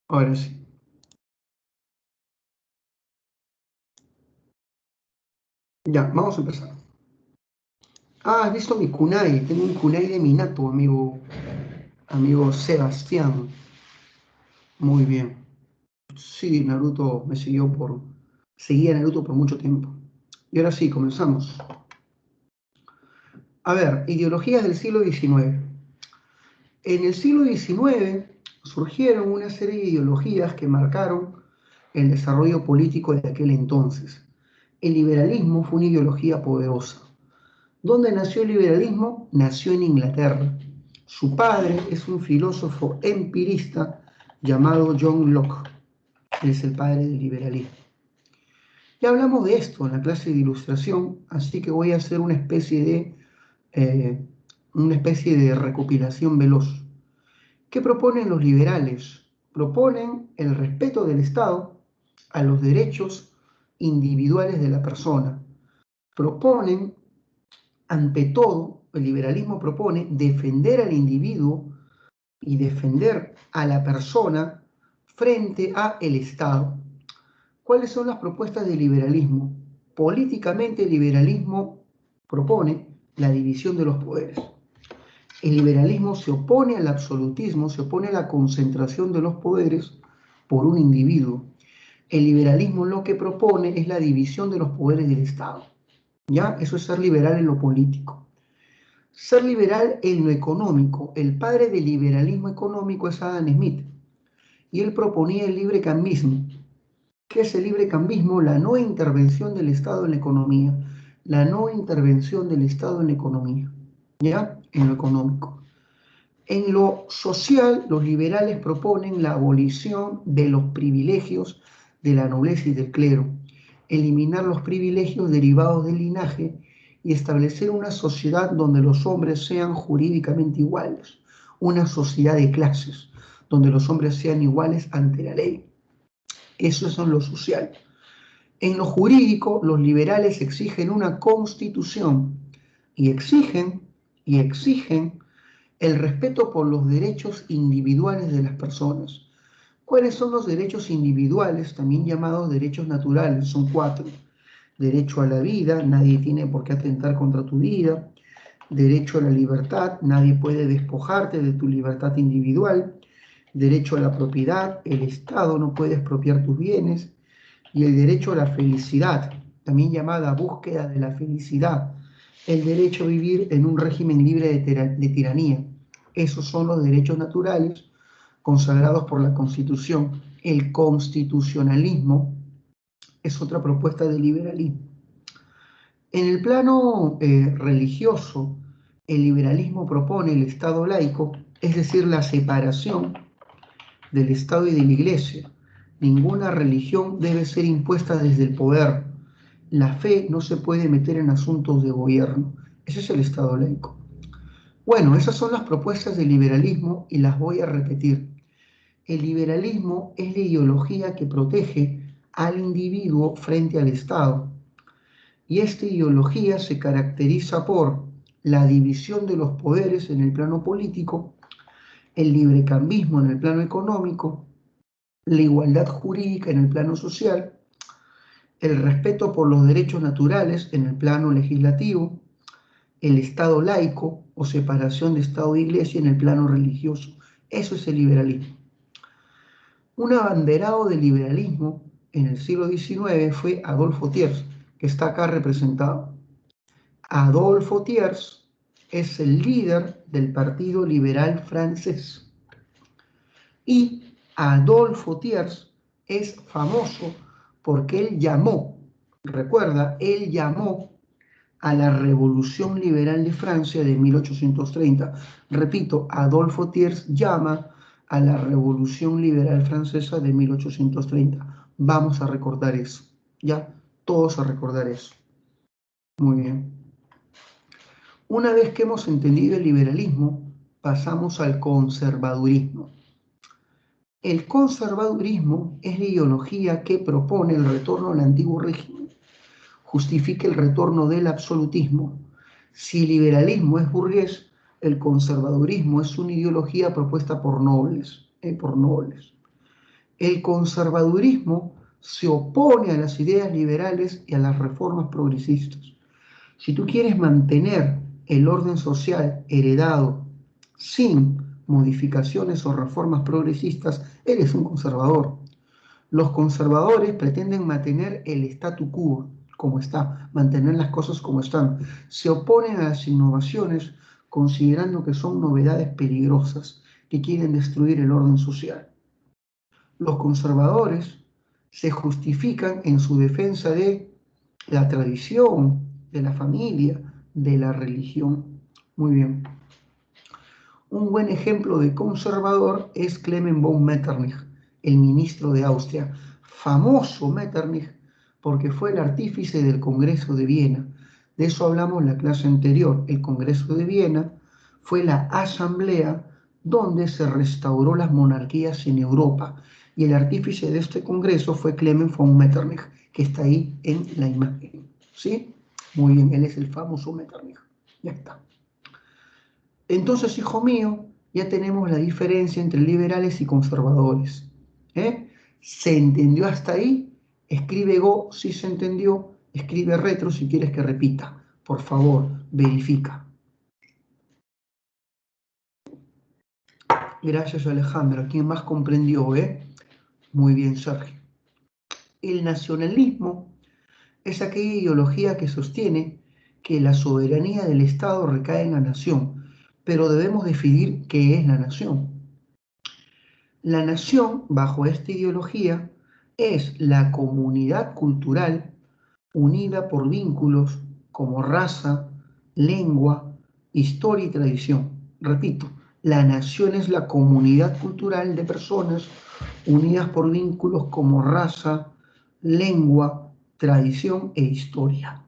Ahora sí. Ya, vamos a empezar. ¿Has visto mi kunai? Tengo un kunai de Minato, amigo Sebastián. Muy bien. Sí, Naruto me seguía Naruto por mucho tiempo. Y ahora sí, comenzamos. A ver, ideologías del siglo XIX. En el siglo XIX surgieron una serie de ideologías que marcaron el desarrollo político de aquel entonces. El liberalismo fue una ideología poderosa. ¿Dónde nació el liberalismo? Nació en Inglaterra. Su padre es un filósofo empirista llamado John Locke. Él es el padre del liberalismo. Ya hablamos de esto en la clase de ilustración, así que voy a hacer eh, una especie de recopilación veloz. ¿Qué proponen los liberales? Proponen el respeto del Estado a los derechos individuales de la persona. Proponen, ante todo, el liberalismo propone defender al individuo y defender a la persona frente a el Estado. ¿Cuáles son las propuestas del liberalismo? Políticamente, el liberalismo propone la división de los poderes. El liberalismo se opone al absolutismo, se opone a la concentración de los poderes por un individuo. El liberalismo lo que propone es la división de los poderes del Estado. ¿Ya? Eso es ser liberal en lo político. Ser liberal en lo económico. El padre del liberalismo económico es Adam Smith. Y él proponía el librecambismo. ¿Qué es el librecambismo? La no intervención del Estado en la economía. La no intervención del Estado en la economía. ¿Ya? En lo económico. En lo social, los liberales proponen la abolición de los privilegios de la nobleza y del clero, eliminar los privilegios derivados del linaje y establecer una sociedad donde los hombres sean jurídicamente iguales, una sociedad de clases, donde los hombres sean iguales ante la ley. Eso es en lo social. En lo jurídico, los liberales exigen una constitución y exigen el respeto por los derechos individuales de las personas. ¿Cuáles son los derechos individuales, también llamados derechos naturales? Son 4. Derecho a la vida, nadie tiene por qué atentar contra tu vida. Derecho a la libertad, nadie puede despojarte de tu libertad individual. Derecho a la propiedad, el Estado no puede expropiar tus bienes. Y el derecho a la felicidad, también llamada búsqueda de la felicidad, el derecho a vivir en un régimen libre de tiranía. Esos son los derechos naturales consagrados por la Constitución. El constitucionalismo es otra propuesta de liberalismo. En el plano religioso, el liberalismo propone el Estado laico, es decir, la separación del Estado y de la Iglesia. Ninguna religión debe ser impuesta desde el poder. La fe no se puede meter en asuntos de gobierno. Ese es el Estado laico. Bueno, esas son las propuestas del liberalismo y las voy a repetir. El liberalismo es la ideología que protege al individuo frente al Estado. Y esta ideología se caracteriza por la división de los poderes en el plano político, el librecambismo en el plano económico, la igualdad jurídica en el plano social, el respeto por los derechos naturales en el plano legislativo, el Estado laico o separación de Estado e Iglesia en el plano religioso. Eso es el liberalismo. Un abanderado del liberalismo en el siglo XIX fue Adolfo Thiers, que está acá representado. Adolfo Thiers es el líder del Partido Liberal francés. Y Adolfo Thiers es famoso porque él llamó a la Revolución Liberal de Francia de 1830. Repito, Adolfo Thiers llama a la Revolución Liberal Francesa de 1830. Vamos a recordar eso, ¿ya? Todos a recordar eso. Muy bien. Una vez que hemos entendido el liberalismo, pasamos al conservadurismo. El conservadurismo es la ideología que propone el retorno al antiguo régimen, justifica el retorno del absolutismo. Si el liberalismo es burgués, el conservadurismo es una ideología propuesta por nobles. El conservadurismo se opone a las ideas liberales y a las reformas progresistas. Si tú quieres mantener el orden social heredado sin modificaciones o reformas progresistas, eres un conservador. Los conservadores pretenden mantener el statu quo como está, mantener las cosas como están. Se oponen a las innovaciones considerando que son novedades peligrosas que quieren destruir el orden social. Los conservadores se justifican en su defensa de la tradición, de la familia, de la religión. Muy bien. Un buen ejemplo de conservador es Clement von Metternich, el ministro de Austria. Famoso Metternich porque fue el artífice del Congreso de Viena. De eso hablamos en la clase anterior. El Congreso de Viena fue la asamblea donde se restauró las monarquías en Europa. Y el artífice de este congreso fue Clement von Metternich, que está ahí en la imagen. ¿Sí? Muy bien, él es el famoso Metternich. Ya está. Entonces, hijo mío, ya tenemos la diferencia entre liberales y conservadores. ¿Se entendió hasta ahí? Escribe go si se entendió, escribe retro si quieres que repita. Por favor, verifica. Gracias, Alejandra. ¿Quién más comprendió, Muy bien, Sergio. El nacionalismo es aquella ideología que sostiene que la soberanía del Estado recae en la nación, pero debemos definir qué es la nación. La nación, bajo esta ideología, es la comunidad cultural unida por vínculos como raza, lengua, historia y tradición. Repito, la nación es la comunidad cultural de personas unidas por vínculos como raza, lengua, tradición e historia.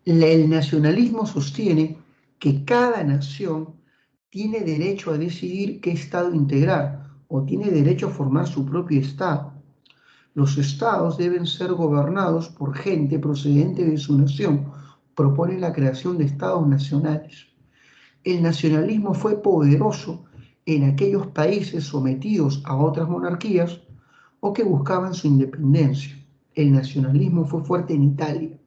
El nacionalismo sostiene que cada nación tiene derecho a decidir qué Estado integrar o tiene derecho a formar su propio Estado. Los Estados deben ser gobernados por gente procedente de su nación. Propone la creación de Estados nacionales. El nacionalismo fue poderoso en aquellos países sometidos a otras monarquías o que buscaban su independencia. El nacionalismo fue fuerte en Italia.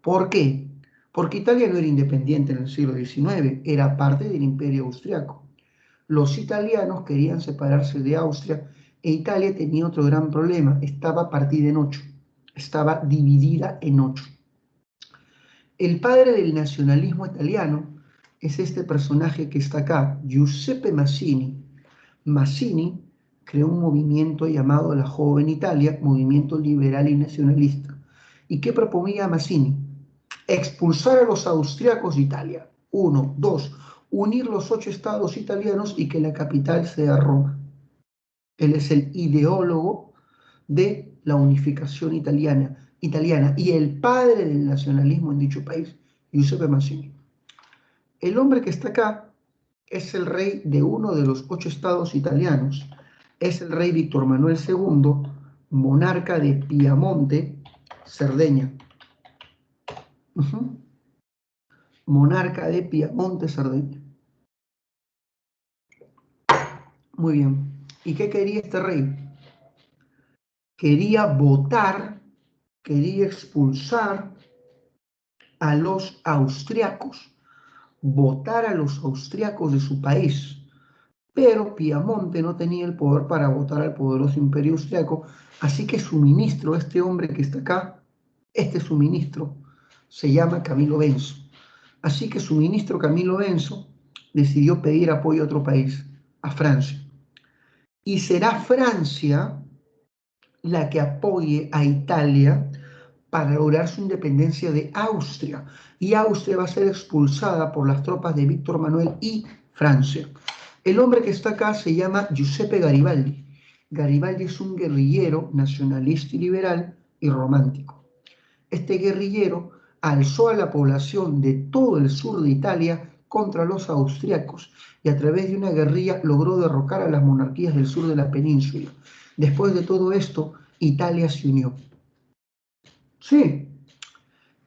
¿Por qué? Porque Italia no era independiente en el siglo XIX, era parte del Imperio Austriaco. Los italianos querían separarse de Austria e Italia tenía otro gran problema, estaba partida en 8, estaba dividida en 8. El padre del nacionalismo italiano es este personaje que está acá, Giuseppe Mazzini. Mazzini creó un movimiento llamado la Joven Italia, movimiento liberal y nacionalista. ¿Y qué proponía Mazzini? Expulsar a los austriacos de Italia. 1, 2, unir los 8 estados italianos y que la capital sea Roma. Él es el ideólogo de la unificación italiana y el padre del nacionalismo en dicho país, Giuseppe Mazzini. El hombre que está acá es el rey de uno de los 8 estados italianos. Es el rey Víctor Manuel II, monarca de Piamonte, Cerdeña. Monarca de Piamonte, Cerdeña. Muy bien. ¿Y qué quería este rey? Quería votar, quería expulsar a los austriacos, votar a los austriacos de su país. Pero Piamonte no tenía el poder para votar al poderoso imperio austriaco, así que su ministro, este hombre que está acá, este es su ministro, se llama Camilo Benso. Así que su ministro Camilo Benso decidió pedir apoyo a otro país, a Francia. Y será Francia la que apoye a Italia para lograr su independencia de Austria. Y Austria va a ser expulsada por las tropas de Víctor Manuel y Francia. El hombre que está acá se llama Giuseppe Garibaldi. Garibaldi es un guerrillero nacionalista y liberal y romántico. Este guerrillero alzó a la población de todo el sur de Italia contra los austriacos y a través de una guerrilla logró derrocar a las monarquías del sur de la península. Después de todo esto, Italia se unió. Sí,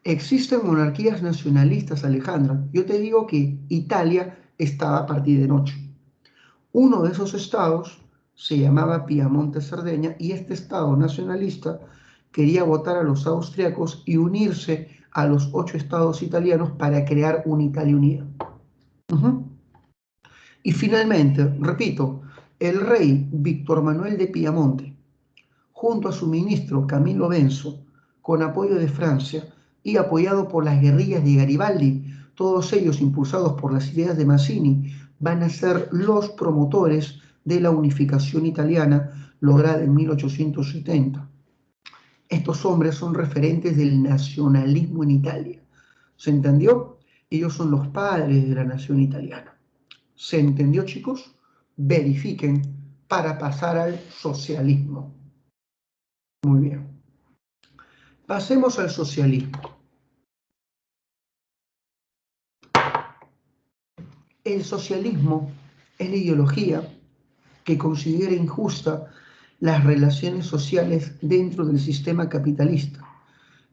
existen monarquías nacionalistas, Alejandra. Yo te digo que Italia estaba partida en 8. Uno de esos estados se llamaba Piamonte-Cerdeña, y este Estado nacionalista quería votar a los austriacos y unirse a los 8 estados italianos para crear una Italia unida. Y finalmente, repito, el rey Víctor Manuel de Piamonte, junto a su ministro Camilo Benso, con apoyo de Francia y apoyado por las guerrillas de Garibaldi, todos ellos impulsados por las ideas de Mazzini, van a ser los promotores de la unificación italiana lograda en 1870. Estos hombres son referentes del nacionalismo en Italia. ¿Se entendió? Ellos son los padres de la nación italiana. ¿Se entendió, chicos? Verifiquen para pasar al socialismo. Muy bien. Pasemos al socialismo. El socialismo es la ideología que considera injusta las relaciones sociales dentro del sistema capitalista.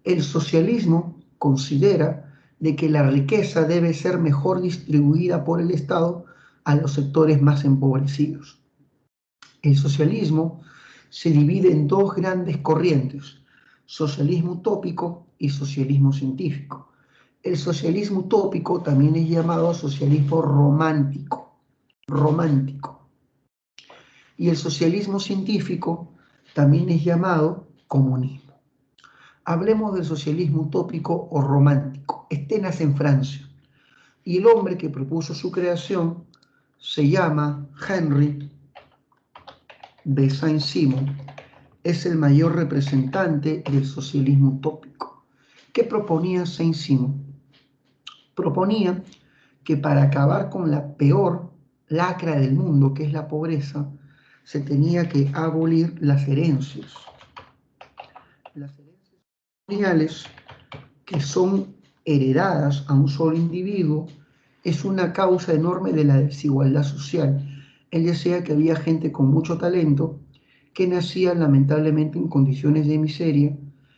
El socialismo considera de que la riqueza debe ser mejor distribuida por el Estado a los sectores más empobrecidos. El socialismo se divide en dos grandes corrientes: socialismo utópico y socialismo científico. El socialismo utópico también es llamado socialismo romántico. Y el socialismo científico también es llamado comunismo. Hablemos del socialismo utópico o romántico. Este nace en Francia y el hombre que propuso su creación se llama Henry de Saint-Simon. Es el mayor representante del socialismo utópico. ¿Qué proponía Saint-Simon? Proponía que para acabar con la peor lacra del mundo, que es la pobreza, se tenía que abolir las herencias. Las herencias patrimoniales, que son heredadas a un solo individuo, es una causa enorme de la desigualdad social. Él decía que había gente con mucho talento que nacía lamentablemente en condiciones de miseria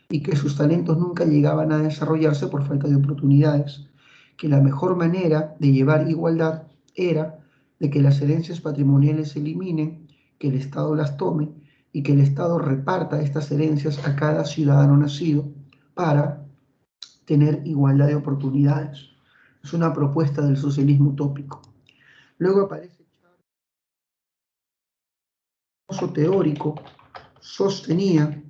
y que sus talentos nunca llegaban a desarrollarse por falta de oportunidades, que la mejor manera de llevar igualdad era de que las herencias patrimoniales se eliminen, que el Estado las tome y que el Estado reparta estas herencias a cada ciudadano nacido para tener igualdad de oportunidades. Es una propuesta del socialismo utópico. Luego aparece Charles, teórico, sostenía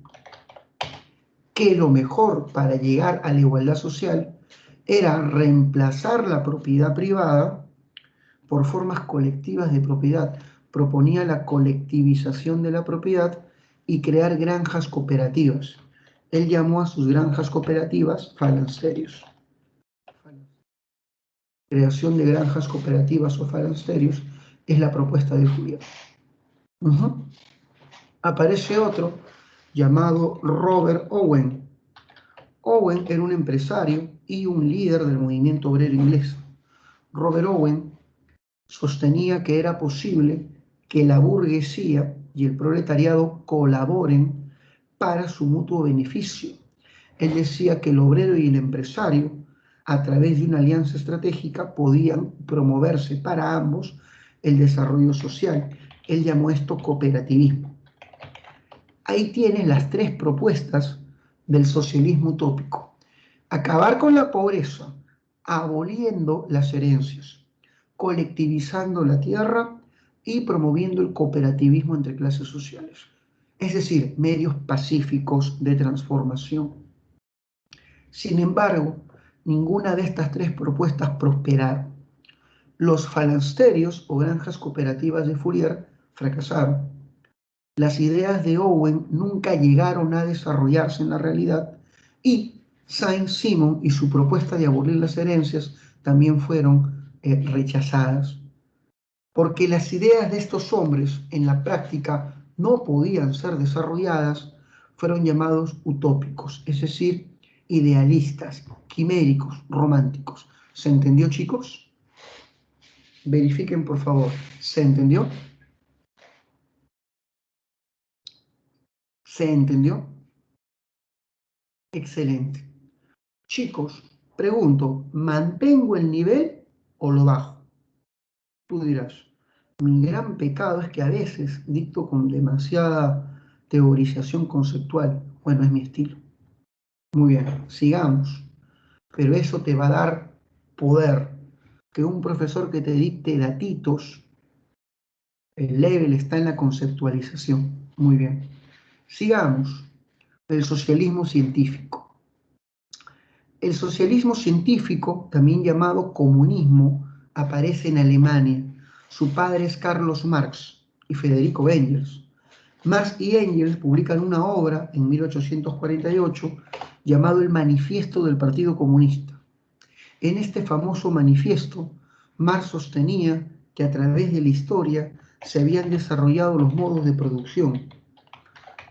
que lo mejor para llegar a la igualdad social era reemplazar la propiedad privada por formas colectivas de propiedad. Proponía la colectivización de la propiedad y crear granjas cooperativas. Él llamó a sus granjas cooperativas falansterios. Creación de granjas cooperativas o falansterios es la propuesta de Fourier. Aparece otro llamado Robert Owen. Owen era un empresario y un líder del movimiento obrero inglés. Robert Owen sostenía que era posible que la burguesía y el proletariado colaboren para su mutuo beneficio. Él decía que el obrero y el empresario, a través de una alianza estratégica, podían promoverse para ambos el desarrollo social. Él llamó esto cooperativismo. Ahí tienes las tres propuestas del socialismo utópico: acabar con la pobreza, aboliendo las herencias, colectivizando la tierra y promoviendo el cooperativismo entre clases sociales. Es decir, medios pacíficos de transformación. Sin embargo, ninguna de estas tres propuestas prosperaron. Los falansterios o granjas cooperativas de Fourier fracasaron. Las ideas de Owen nunca llegaron a desarrollarse en la realidad y Saint-Simon y su propuesta de abolir las herencias también fueron rechazadas, porque las ideas de estos hombres en la práctica no podían ser desarrolladas. Fueron llamados utópicos, es decir, idealistas, quiméricos, románticos. ¿Se entendió, chicos? Verifiquen, por favor. ¿Se entendió? ¿Se entendió? Excelente. Chicos, pregunto, ¿mantengo el nivel o lo bajo? Tú dirás, Mi gran pecado es que a veces dicto con demasiada teorización conceptual. Bueno, es mi estilo. Muy bien, sigamos. Pero eso te va a dar poder. Que un profesor que te dicte datitos, el level está en la conceptualización. Muy bien. Sigamos. El socialismo científico. El socialismo científico, también llamado comunismo, aparece en Alemania. Su padre es Carlos Marx y Federico Engels. Marx y Engels publican una obra en 1848 llamado El Manifiesto del Partido Comunista. En este famoso manifiesto, Marx sostenía que a través de la historia se habían desarrollado los modos de producción.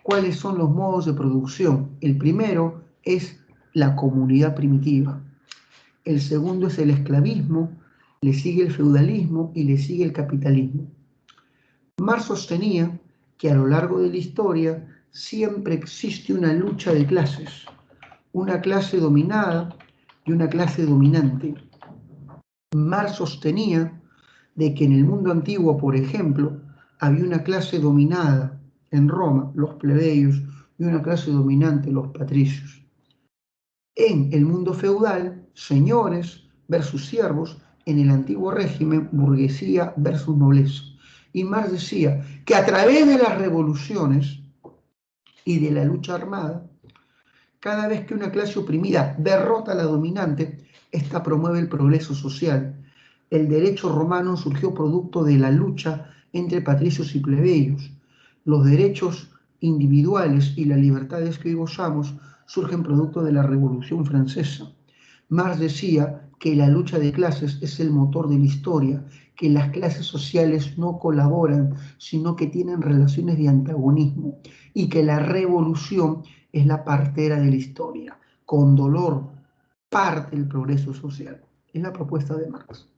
¿Cuáles son los modos de producción? El primero es la comunidad primitiva. El segundo es el esclavismo, le sigue el feudalismo y le sigue el capitalismo. Marx sostenía que a lo largo de la historia siempre existe una lucha de clases, una clase dominada y una clase dominante. Marx sostenía de que en el mundo antiguo, por ejemplo, había una clase dominada en Roma, los plebeyos, y una clase dominante, los patricios. En el mundo feudal, señores versus siervos; en el antiguo régimen, burguesía versus nobleza. Y Marx decía que a través de las revoluciones y de la lucha armada, cada vez que una clase oprimida derrota a la dominante, esta promueve el progreso social. El derecho romano surgió producto de la lucha entre patricios y plebeyos. Los derechos individuales y las libertades que hoy gozamos surgen producto de la Revolución Francesa. Marx decía que la lucha de clases es el motor de la historia, que las clases sociales no colaboran, sino que tienen relaciones de antagonismo, y que la revolución es la partera de la historia. Con dolor parte el progreso social. Es la propuesta de Marx.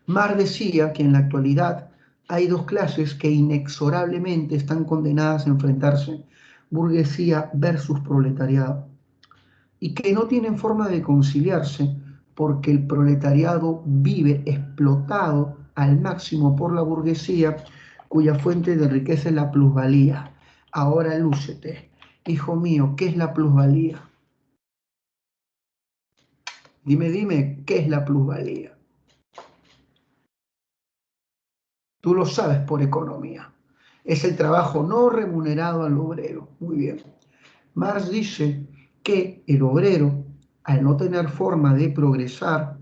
Marx decía que en la actualidad hay dos clases que inexorablemente están condenadas a enfrentarse: burguesía versus proletariado, y que no tienen forma de conciliarse porque el proletariado vive explotado al máximo por la burguesía, cuya fuente de riqueza es la plusvalía. Ahora lúcete, hijo mío, ¿qué es la plusvalía? Dime, ¿qué es la plusvalía? Tú lo sabes por economía. Es el trabajo no remunerado al obrero. Muy bien. Marx dice que el obrero, al no tener forma de progresar,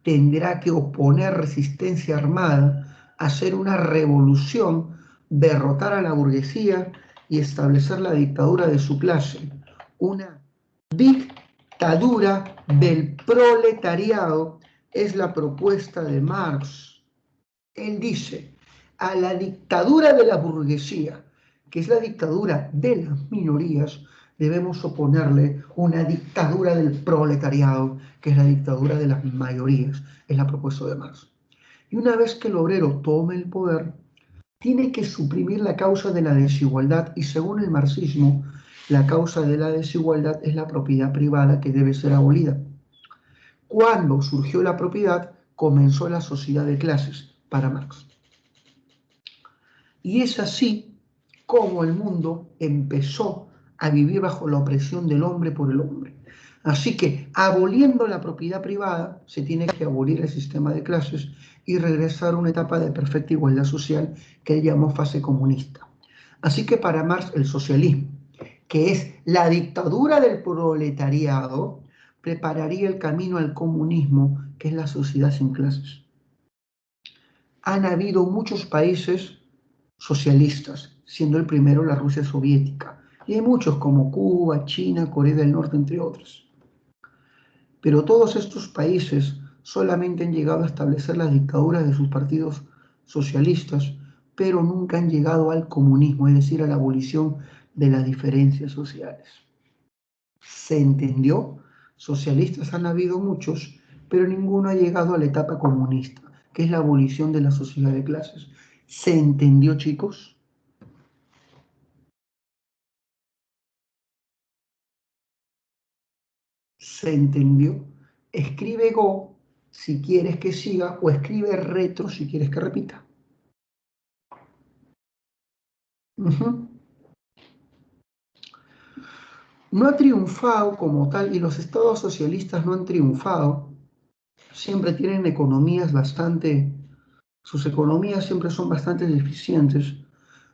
tendrá que oponer resistencia armada, hacer una revolución, derrotar a la burguesía y establecer la dictadura de su clase. Una dictadura del proletariado es la propuesta de Marx. Él dice: a la dictadura de la burguesía, que es la dictadura de las minorías, debemos oponerle una dictadura del proletariado, que es la dictadura de las mayorías. Es la propuesta de Marx. Y una vez que el obrero tome el poder, tiene que suprimir la causa de la desigualdad, y según el marxismo, la causa de la desigualdad es la propiedad privada, que debe ser abolida. Cuando surgió la propiedad, comenzó la sociedad de clases para Marx. Y es así como el mundo empezó a vivir bajo la opresión del hombre por el hombre. Así que, aboliendo la propiedad privada, se tiene que abolir el sistema de clases y regresar a una etapa de perfecta igualdad social que él llamó fase comunista. Así que para Marx, el socialismo, que es la dictadura del proletariado, prepararía el camino al comunismo, que es la sociedad sin clases. Han habido muchos países socialistas, siendo el primero la Rusia soviética, y hay muchos como Cuba, China, Corea del Norte, entre otros. Pero todos estos países solamente han llegado a establecer las dictaduras de sus partidos socialistas, pero nunca han llegado al comunismo, es decir, a la abolición de las diferencias sociales. ¿Se entendió? Socialistas han habido muchos, pero ninguno ha llegado a la etapa comunista, que es la abolición de la sociedad de clases. ¿Se entendió, chicos? ¿Se entendió? Escribe Go si quieres que siga, o escribe retro si quieres que repita. No ha triunfado como tal, y los estados socialistas no han triunfado. Siempre tienen economías sus economías siempre son bastante deficientes,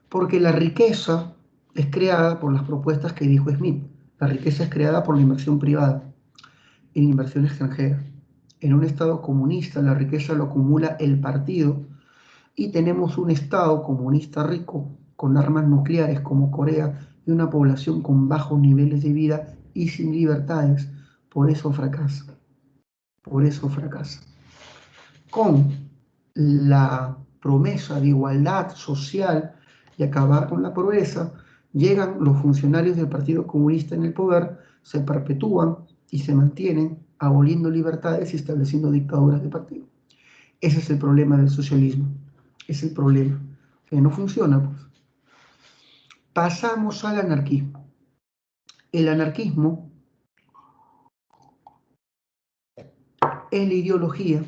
porque la riqueza es creada por las propuestas que dijo Smith. La riqueza es creada por la inversión privada y la inversión extranjera. En un estado comunista la riqueza lo acumula el partido, y tenemos un estado comunista rico con armas nucleares como Corea y una población con bajos niveles de vida y sin libertades. Por eso fracasa. Por eso fracasa. Con la promesa de igualdad social y acabar con la pobreza, llegan los funcionarios del Partido Comunista en el poder, se perpetúan y se mantienen aboliendo libertades y estableciendo dictaduras de partido. Ese es el problema del socialismo. Es el problema, que no funciona, pues. Pasamos al anarquismo. El anarquismo es la ideología.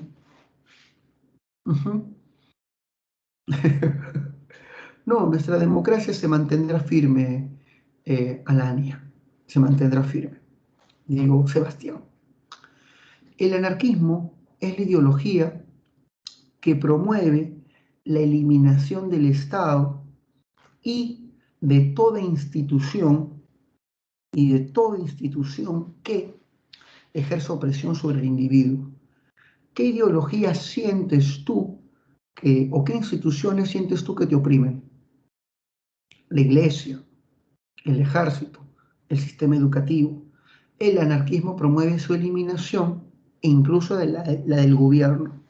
No, nuestra democracia se mantendrá firme, Alania, se mantendrá firme. Digo, Sebastián. El anarquismo es la ideología que promueve la eliminación del Estado y de toda institución que ejerce opresión sobre el individuo. ¿Qué ideología sientes tú o qué instituciones sientes tú que te oprimen? La iglesia, el ejército, el sistema educativo. El anarquismo promueve su eliminación e incluso la del gobierno.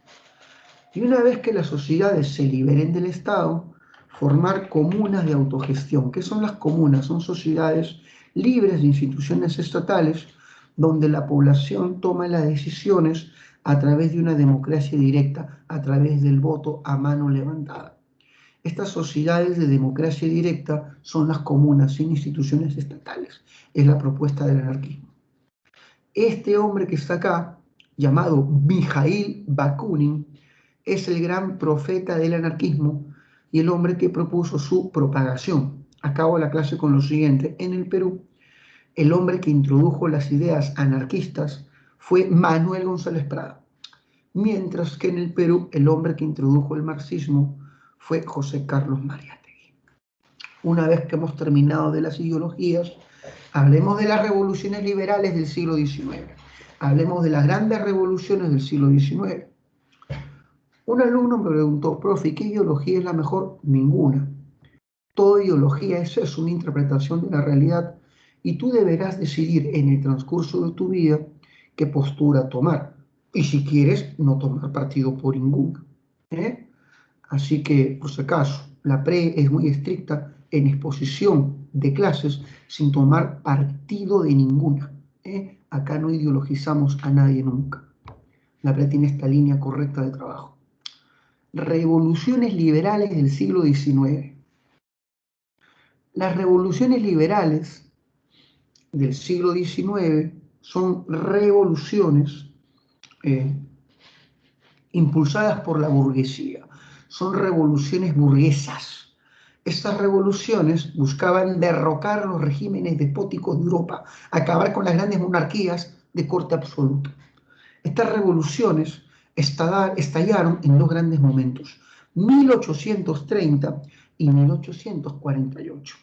Y una vez que las sociedades se liberen del Estado, formar comunas de autogestión. ¿Qué son las comunas? Son sociedades libres de instituciones estatales donde la población toma las decisiones a través de una democracia directa, a través del voto a mano levantada. Estas sociedades de democracia directa son las comunas sin instituciones estatales. Es la propuesta del anarquismo. Este hombre que está acá, llamado Mijail Bakunin, es el gran profeta del anarquismo y el hombre que propuso su propagación. Acabo la clase con lo siguiente. En el Perú, el hombre que introdujo las ideas anarquistas fue Manuel González Prada, mientras que en el Perú el hombre que introdujo el marxismo fue José Carlos Mariátegui. Una vez que hemos terminado de las ideologías, hablemos de las revoluciones liberales del siglo XIX. Hablemos de las grandes revoluciones del siglo XIX. Un alumno me preguntó, profe, ¿qué ideología es la mejor? Ninguna. Toda ideología es una interpretación de la realidad y tú deberás decidir en el transcurso de tu vida qué postura tomar. Y si quieres, no tomar partido por ninguna. Así que, por si acaso, la PRE es muy estricta en exposición de clases sin tomar partido de ninguna. Acá no ideologizamos a nadie nunca. La PRE tiene esta línea correcta de trabajo. Revoluciones liberales del siglo XIX. Las revoluciones liberales del siglo XIX son revoluciones impulsadas por la burguesía. Son revoluciones burguesas. Estas revoluciones buscaban derrocar los regímenes despóticos de Europa, acabar con las grandes monarquías de corte absoluto. Estas revoluciones estallaron en dos grandes momentos, 1830 y 1848.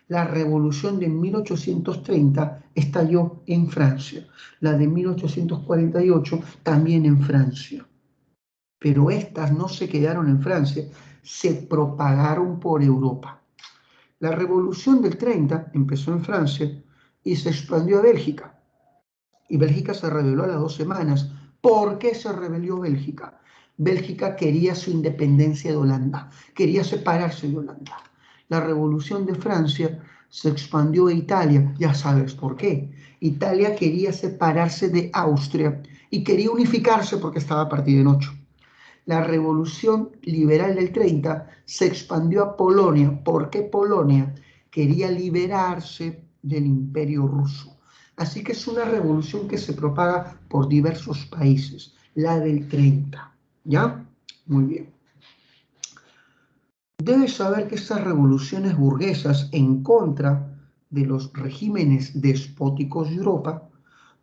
La revolución de 1830 estalló en Francia, la de 1848 también en Francia. Pero estas no se quedaron en Francia, se propagaron por Europa. La revolución del 30 empezó en Francia y se expandió a Bélgica. Y Bélgica se rebeló a las 2 semanas. ¿Por qué se rebeló Bélgica? Bélgica quería su independencia de Holanda, quería separarse de Holanda. La revolución de Francia se expandió a Italia, ya sabes por qué. Italia quería separarse de Austria y quería unificarse porque estaba partida en 8. La revolución liberal del 30 se expandió a Polonia porque Polonia quería liberarse del imperio ruso. Así que es una revolución que se propaga por diversos países. la del 30. ¿Ya? Muy bien. Debes saber que estas revoluciones burguesas en contra de los regímenes despóticos de Europa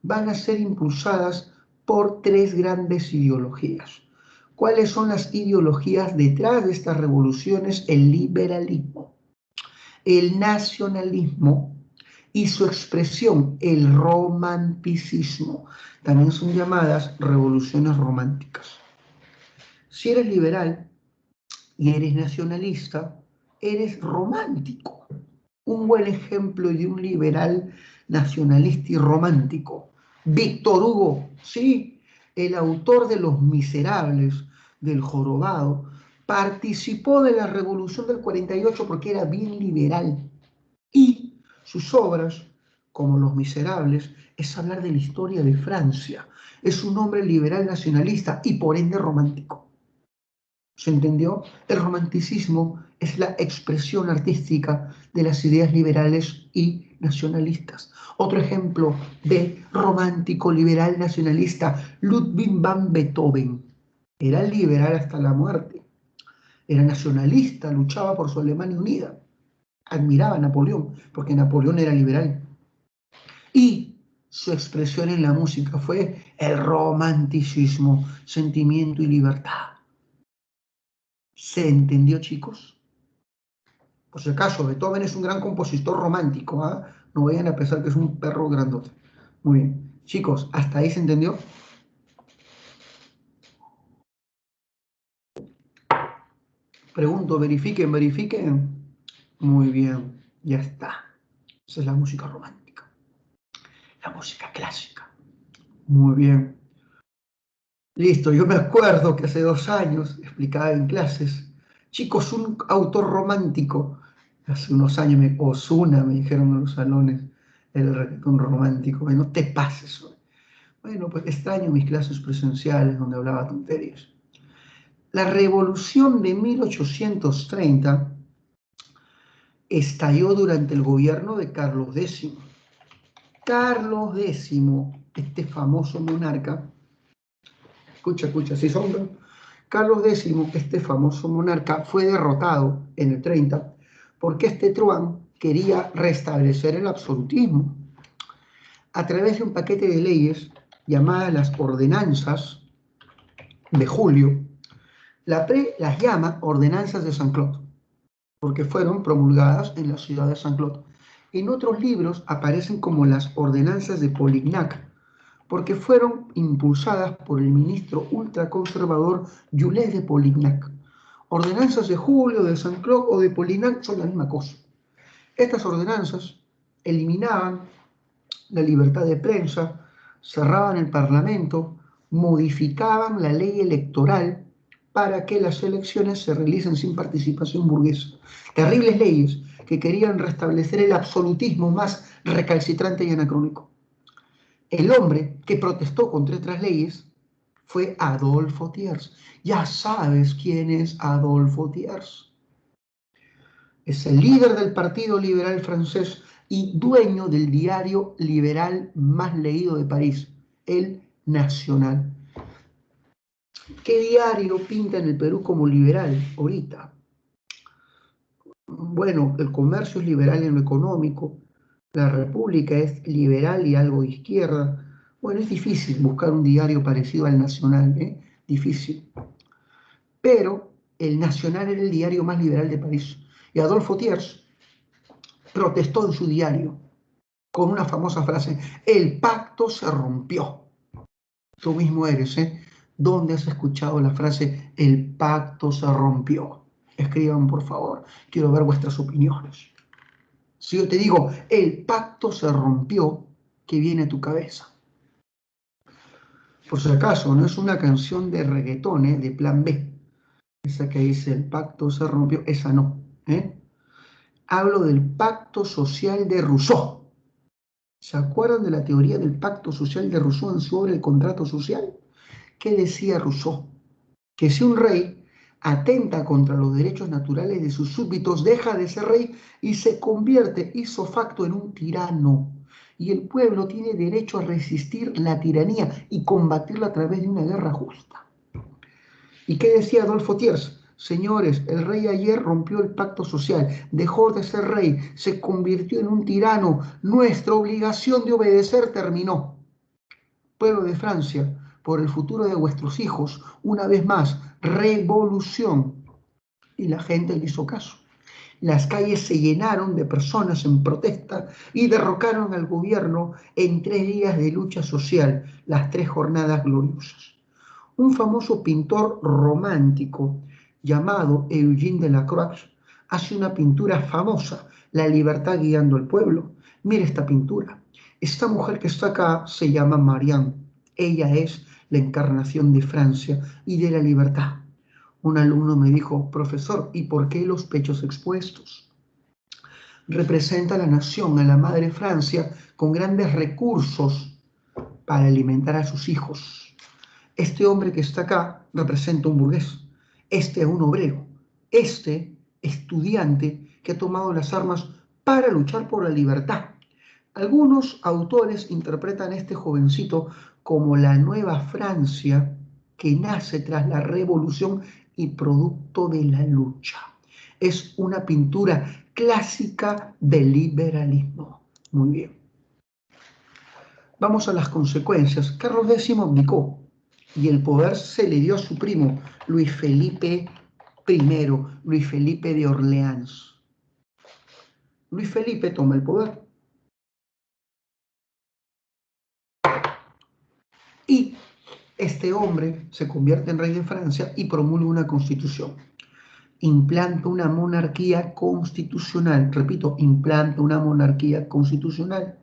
van a ser impulsadas por tres grandes ideologías. ¿Cuáles son las ideologías detrás de estas revoluciones? El liberalismo, el nacionalismo y su expresión, el romanticismo. También son llamadas revoluciones románticas. Si eres liberal y eres nacionalista, eres romántico. Un buen ejemplo de un liberal nacionalista y romántico. Víctor Hugo, sí, el autor de Los Miserables, del Jorobado, participó de la Revolución del 48 porque era bien liberal. Y sus obras, como Los Miserables, es hablar de la historia de Francia. Es un hombre liberal nacionalista y por ende romántico. ¿Se entendió? El romanticismo es la expresión artística de las ideas liberales y nacionalistas. Otro ejemplo de romántico liberal nacionalista, Ludwig van Beethoven. Era liberal hasta la muerte. Era nacionalista, luchaba por su Alemania unida. Admiraba a Napoleón, porque Napoleón era liberal. Y su expresión en la música fue el romanticismo, sentimiento y libertad. ¿Se entendió, chicos? Por si acaso, Beethoven es un gran compositor romántico, ¿ah? No vayan a pensar que es un perro grandote. Muy bien. Chicos, ¿hasta ahí se entendió? Pregunto, verifiquen, verifiquen. Muy bien, ya está. Esa es la música romántica. La música clásica. Muy bien. Listo, yo me acuerdo que hace 2 años explicaba en clases, chicos, un autor romántico. Hace unos años, Ozuna, me dijeron en los salones, el reggaetón romántico. No te pases. Bueno, pues extraño mis clases presenciales donde hablaba tonterías. La revolución de 1830 estalló durante el gobierno de Carlos X. Carlos X, este famoso monarca, escucha, si son Carlos X, este famoso monarca, fue derrotado en el 30 porque este truán quería restablecer el absolutismo a través de un paquete de leyes llamadas las ordenanzas de Julio. Las llama ordenanzas de Saint-Cloud porque fueron promulgadas en la ciudad de Saint-Cloud. En otros libros aparecen como las ordenanzas de Polignac porque fueron impulsadas por el ministro ultraconservador Jules de Polignac. Ordenanzas de Julio, de Saint-Cloud o de Polignac son la misma cosa. Estas ordenanzas eliminaban la libertad de prensa, cerraban el Parlamento, modificaban la ley electoral para que las elecciones se realicen sin participación burguesa. Terribles leyes que querían restablecer el absolutismo más recalcitrante y anacrónico. El hombre que protestó contra estas leyes fue Adolfo Thiers. Ya sabes quién es Adolfo Thiers. Es el líder del Partido Liberal francés y dueño del diario liberal más leído de París, El Nacional. ¿Qué diario pinta en el Perú como liberal ahorita? Bueno, el Comercio es liberal en lo económico, la República es liberal y algo de izquierda. Bueno, es difícil buscar un diario parecido al Nacional, ¿eh? Difícil. Pero el Nacional era el diario más liberal de París. Y Adolfo Thiers protestó en su diario con una famosa frase: el pacto se rompió. Tú mismo eres, ¿eh? ¿Dónde has escuchado la frase el pacto se rompió? Escriban, por favor. Quiero ver vuestras opiniones. Si yo te digo el pacto se rompió, ¿qué viene a tu cabeza? Por si acaso, no es una canción de reggaetón, ¿eh? De Plan B. Esa que dice el pacto se rompió, esa no, ¿eh? Hablo del pacto social de Rousseau. ¿Se acuerdan de la teoría del pacto social de Rousseau en su obra El contrato social? ¿Qué decía Rousseau? Que si un rey atenta contra los derechos naturales de sus súbditos, deja de ser rey y se convierte ipso facto en un tirano. y el pueblo tiene derecho a resistir la tiranía y combatirla a través de una guerra justa. ¿Y qué decía Adolfo Thiers? Señores, el rey ayer rompió el pacto social, dejó de ser rey, se convirtió en un tirano. Nuestra obligación de obedecer terminó. Pueblo de Francia, por el futuro de vuestros hijos, una vez más, revolución. Y la gente le hizo caso. Las calles se llenaron de personas en protesta y derrocaron al gobierno en 3 días de lucha social, las 3 jornadas gloriosas. Un famoso pintor romántico llamado Eugène Delacroix hace una pintura famosa, La libertad guiando al pueblo. Mira esta pintura. Esta mujer que está acá se llama Marianne. Ella es la encarnación de Francia y de la libertad. Un alumno me dijo, profesor, ¿y por qué los pechos expuestos? Representa a la nación, a la madre Francia, con grandes recursos para alimentar a sus hijos. Este hombre que está acá representa un burgués, este un obrero, este estudiante que ha tomado las armas para luchar por la libertad. Algunos autores interpretan a este jovencito como la nueva Francia que nace tras la revolución y producto de la lucha. Es una pintura clásica del liberalismo. Muy bien. Vamos a las consecuencias. Carlos X abdicó y el poder se le dio a su primo, Luis Felipe I, Luis Felipe de Orleans. Luis Felipe toma el poder y este hombre se convierte en rey de Francia y promulga una constitución. Implanta una monarquía constitucional. Repito, implanta una monarquía constitucional.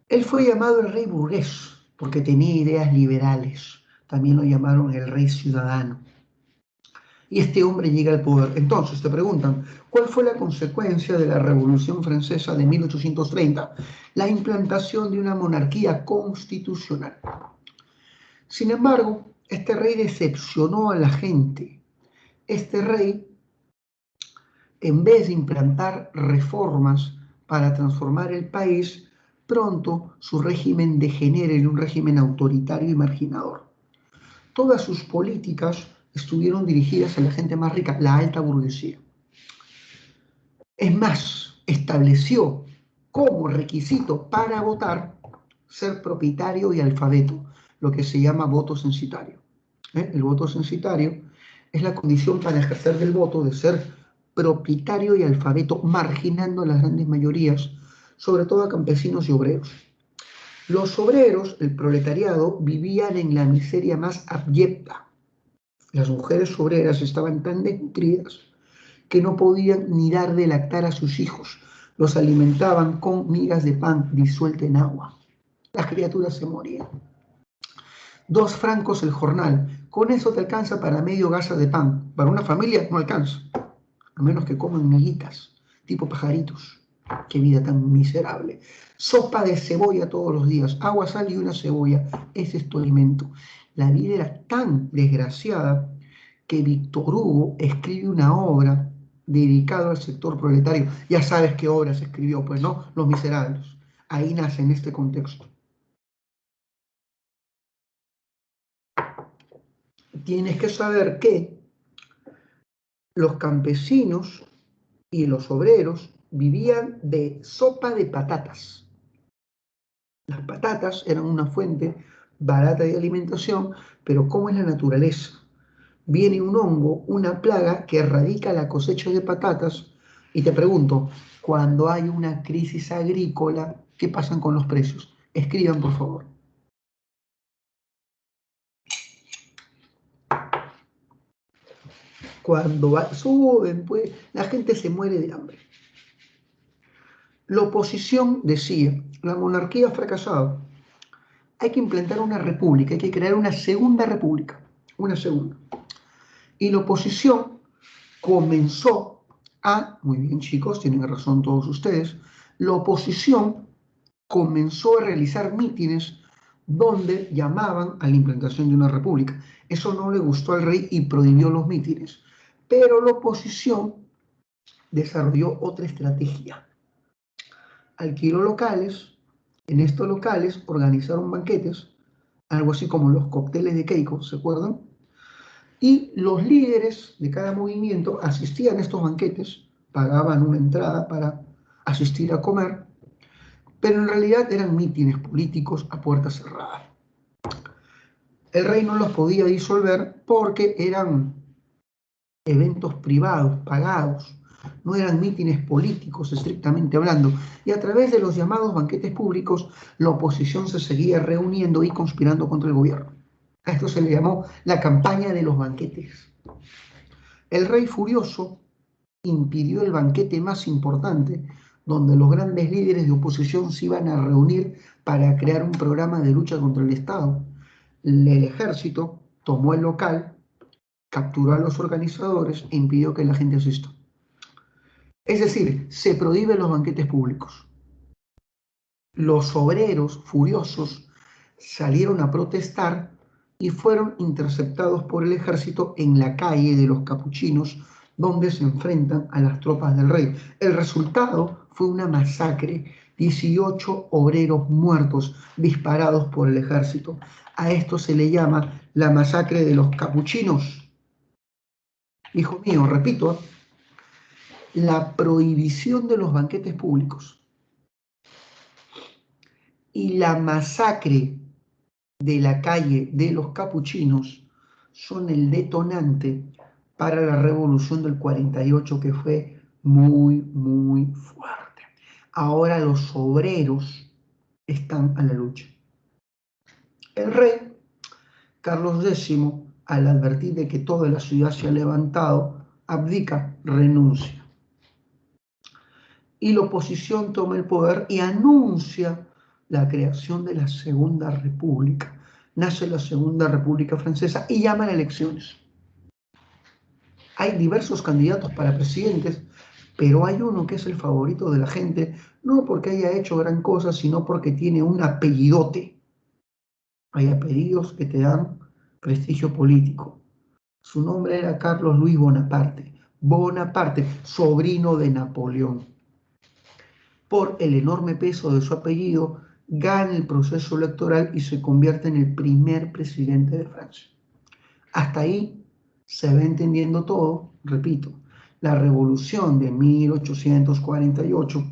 Él fue llamado el rey burgués porque tenía ideas liberales. También lo llamaron el rey ciudadano. Y este hombre llega al poder. Entonces te preguntan, ¿cuál fue la consecuencia de la Revolución Francesa de 1830? La implantación de una monarquía constitucional. Sin embargo, este rey decepcionó a la gente. Este rey, en vez de implantar reformas para transformar el país, pronto su régimen degenera en un régimen autoritario y marginador. Todas sus políticas estuvieron dirigidas a la gente más rica, la alta burguesía. Es más, estableció como requisito para votar ser propietario y alfabeto, lo que se llama voto censitario. El voto censitario es la condición para ejercer del voto de ser propietario y alfabeto, marginando a las grandes mayorías, sobre todo a campesinos y obreros. Los obreros, el proletariado, vivían en la miseria más abyecta. Las mujeres obreras estaban tan desnutridas que no podían ni dar de lactar a sus hijos. Los alimentaban con migas de pan disuelta en agua. Las criaturas se morían. 2 francos el jornal. Con eso te alcanza para medio gasa de pan. Para una familia no alcanza. A menos que coman miguitas, tipo pajaritos. Qué vida tan miserable. Sopa de cebolla todos los días. Agua, sal y una cebolla. Ese es tu alimento. La vida era tan desgraciada que Víctor Hugo escribe una obra dedicada al sector proletario. Ya sabes qué obra se escribió, pues, ¿no? Los Miserables. Ahí nace en este contexto. Tienes que saber que los campesinos y los obreros vivían de sopa de patatas. Las patatas eran una fuente barata de alimentación, pero ¿cómo es la naturaleza? Viene un hongo, una plaga que erradica la cosecha de patatas y te pregunto, cuando hay una crisis agrícola, ¿qué pasan con los precios? Escriban, por favor. Cuando suben, pues la gente se muere de hambre. La oposición decía, la monarquía ha fracasado, hay que implantar una república, hay que crear una segunda república, una segunda. Y la oposición comenzó muy bien chicos, tienen razón todos ustedes, la oposición comenzó a realizar mítines donde llamaban a la implantación de una república. Eso no le gustó al rey y prohibió los mítines, pero la oposición desarrolló otra estrategia. alquiló locales, en estos locales organizaron banquetes, algo así como los cócteles de Keiko, ¿se acuerdan? Y los líderes de cada movimiento asistían a estos banquetes, pagaban una entrada para asistir a comer, pero en realidad eran mítines políticos a puerta cerrada. El rey no los podía disolver porque eran eventos privados, pagados, no eran mítines políticos estrictamente hablando, y a través de los llamados banquetes públicos, la oposición se seguía reuniendo y conspirando contra el gobierno. A esto se le llamó la campaña de los banquetes. El rey furioso impidió el banquete más importante, donde los grandes líderes de oposición se iban a reunir para crear un programa de lucha contra el Estado. El ejército tomó el local, capturó a los organizadores e impidió que la gente asista. Es decir, se prohíben los banquetes públicos. Los obreros furiosos salieron a protestar y fueron interceptados por el ejército en la calle de los capuchinos, donde se enfrentan a las tropas del rey. El resultado fue una masacre, 18 obreros muertos disparados por el ejército. A esto se le llama la masacre de los capuchinos. Hijo mío, repito, la prohibición de los banquetes públicos y la masacre de la calle de los capuchinos son el detonante para la revolución del 48, que fue muy, muy fuerte. Ahora los obreros están a la lucha. El rey Carlos X, al advertir de que toda la ciudad se ha levantado, abdica, renuncia. Y la oposición toma el poder y anuncia la creación de la Segunda República. Nace la Segunda República Francesa y llaman a elecciones. Hay diversos candidatos para presidentes, pero hay uno que es el favorito de la gente, no porque haya hecho gran cosa, sino porque tiene un apellidote. Hay apellidos que te dan prestigio político. Su nombre era Carlos Luis Bonaparte. Bonaparte, sobrino de Napoleón. Por el enorme peso de su apellido, gana el proceso electoral y se convierte en el primer presidente de Francia. Hasta ahí se va entendiendo todo, repito. La revolución de 1848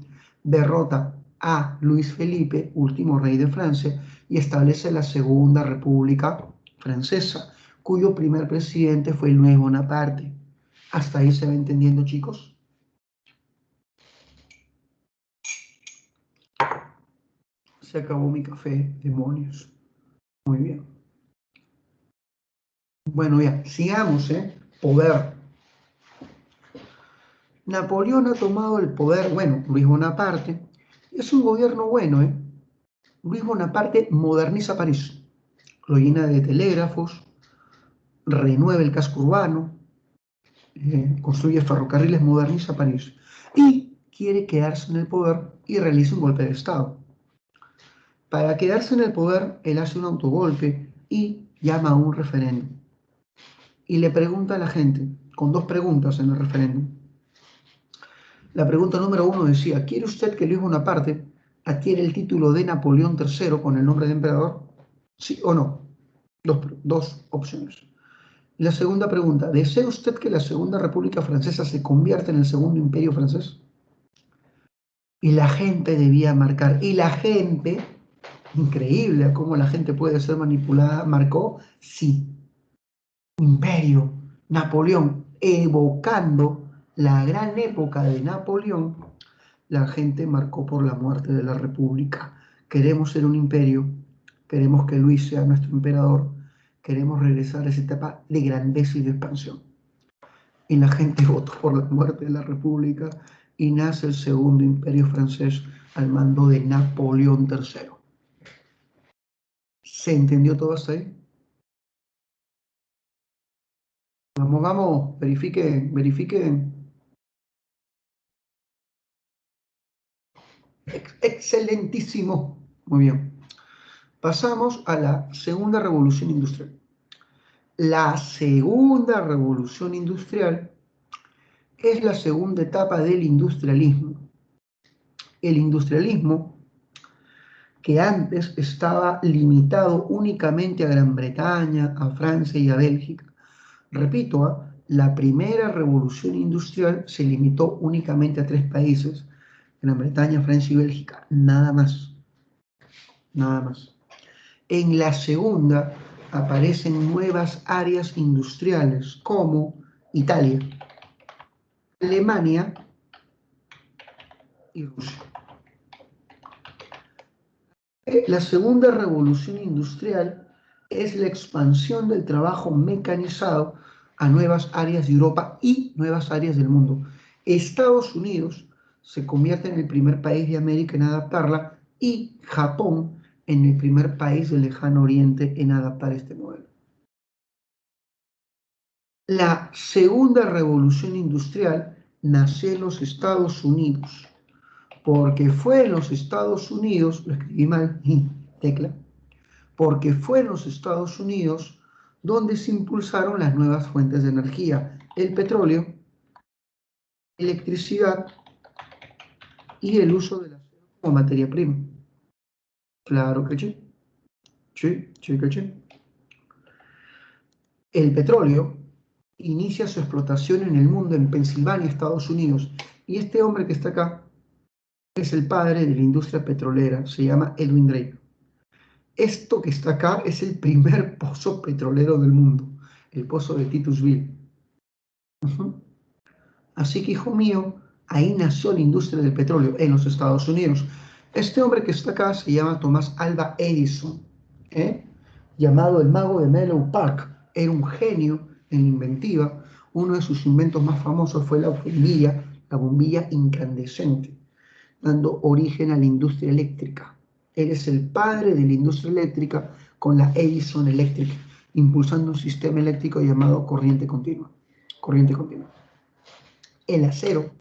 derrota a Luis Felipe, último rey de Francia, y establece la Segunda República Francesa, cuyo primer presidente fue Luis Bonaparte. Hasta ahí se va entendiendo, chicos. Se acabó mi café, demonios. Muy bien. Bueno, ya, sigamos, Poder. Napoleón ha tomado el poder, bueno, Luis Bonaparte, es un gobierno bueno, Luis Bonaparte moderniza París, lo llena de telégrafos, renueva el casco urbano, construye ferrocarriles, moderniza París y quiere quedarse en el poder y realiza un golpe de Estado. Para quedarse en el poder, él hace un autogolpe y llama a un referéndum. Y le pregunta a la gente, con dos preguntas en el referéndum. La pregunta número 1 decía, ¿quiere usted que Luis Bonaparte adquiere el título de Napoleón III con el nombre de emperador? ¿Sí o no? Dos opciones. La segunda pregunta, ¿desea usted que la Segunda República Francesa se convierta en el Segundo Imperio Francés? Y la gente debía marcar. Y la gente, increíble cómo la gente puede ser manipulada, marcó sí. Imperio, Napoleón, evocando la gran época de Napoleón. La gente marcó por la muerte de la República. Queremos ser un imperio, queremos que Luis sea nuestro emperador, queremos regresar a esa etapa de grandeza y de expansión. Y la gente votó por la muerte de la República y nace el Segundo Imperio Francés al mando de Napoleón III. ¿Se entendió todo hasta ahí? Vamos, vamos, verifiquen, verifiquen. Excelentísimo. Muy bien. Pasamos a la Segunda Revolución Industrial. La Segunda Revolución Industrial es la segunda etapa del industrialismo. El industrialismo, que antes estaba limitado únicamente a Gran Bretaña, a Francia y a Bélgica. Repito, la primera revolución industrial se limitó únicamente a 3 países: Gran Bretaña, Francia y Bélgica, nada más, nada más. En la segunda aparecen nuevas áreas industriales como Italia, Alemania y Rusia. La segunda revolución industrial es la expansión del trabajo mecanizado a nuevas áreas de Europa y nuevas áreas del mundo. Estados Unidos se convierte en el primer país de América en adaptarla y Japón en el primer país del lejano oriente en adaptar este modelo. La segunda revolución industrial nació en los Estados Unidos, porque fue en los Estados Unidos, lo escribí mal, tecla, porque fue en los Estados Unidos donde se impulsaron las nuevas fuentes de energía: el petróleo, electricidad y el uso del acero como materia prima. Claro que sí, sí que sí. El petróleo inicia su explotación en el mundo en Pensilvania, Estados Unidos, y este hombre que está acá es el padre de la industria petrolera, se llama Edwin Drake. Esto que está acá es el primer pozo petrolero del mundo, el pozo de Titusville. Así que, hijo mío, ahí nació la industria del petróleo en los Estados Unidos. Este hombre que está acá se llama Thomas Alva Edison, ¿eh? Llamado el mago de Menlo Park. Era un genio en la inventiva. Uno de sus inventos más famosos fue la bombilla incandescente, dando origen a la industria eléctrica. Él es el padre de la industria eléctrica con la Edison Electric, impulsando un sistema eléctrico llamado corriente continua. Corriente continua. El acero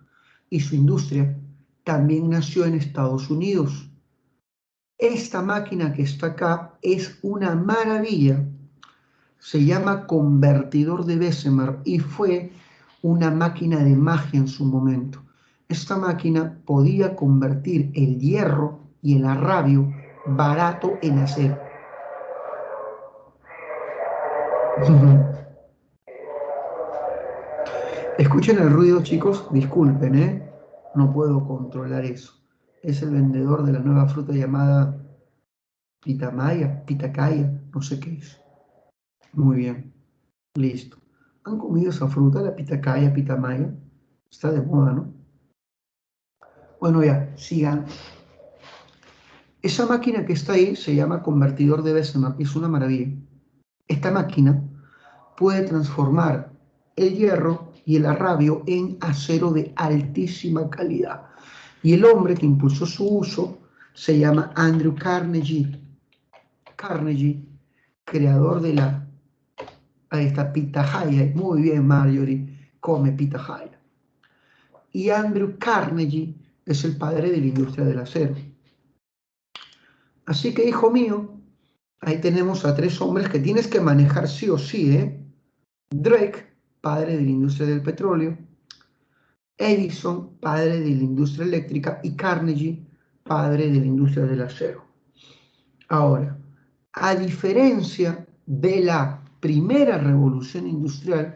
y su industria también nació en Estados Unidos. Esta máquina que está acá es una maravilla. Se llama convertidor de Bessemer y fue una máquina de magia en su momento. Esta máquina podía convertir el hierro y el arrabio barato en acero. Escuchen el ruido, chicos, disculpen, ¿eh? No puedo controlar eso. Es el vendedor de la nueva fruta llamada pitacaya, no sé qué es. Muy bien, listo. ¿Han comido esa fruta, la pitacaya, pitamaya? Está de moda, ¿no? Bueno, ya, sigan. Esa máquina que está ahí se llama convertidor de Bessemer y es una maravilla. Esta máquina puede transformar el hierro y el arrabio en acero de altísima calidad. Y el hombre que impulsó su uso se llama Andrew Carnegie. Carnegie, creador de la... Ahí está, pitahaya. Muy bien, Marjorie, come pitahaya. Y Andrew Carnegie es el padre de la industria del acero. Así que, hijo mío, ahí tenemos a 3 hombres que tienes que manejar sí o sí, ¿eh? Drake, padre de la industria del petróleo; Edison, padre de la industria eléctrica; y Carnegie, padre de la industria del acero. Ahora, a diferencia de la primera revolución industrial,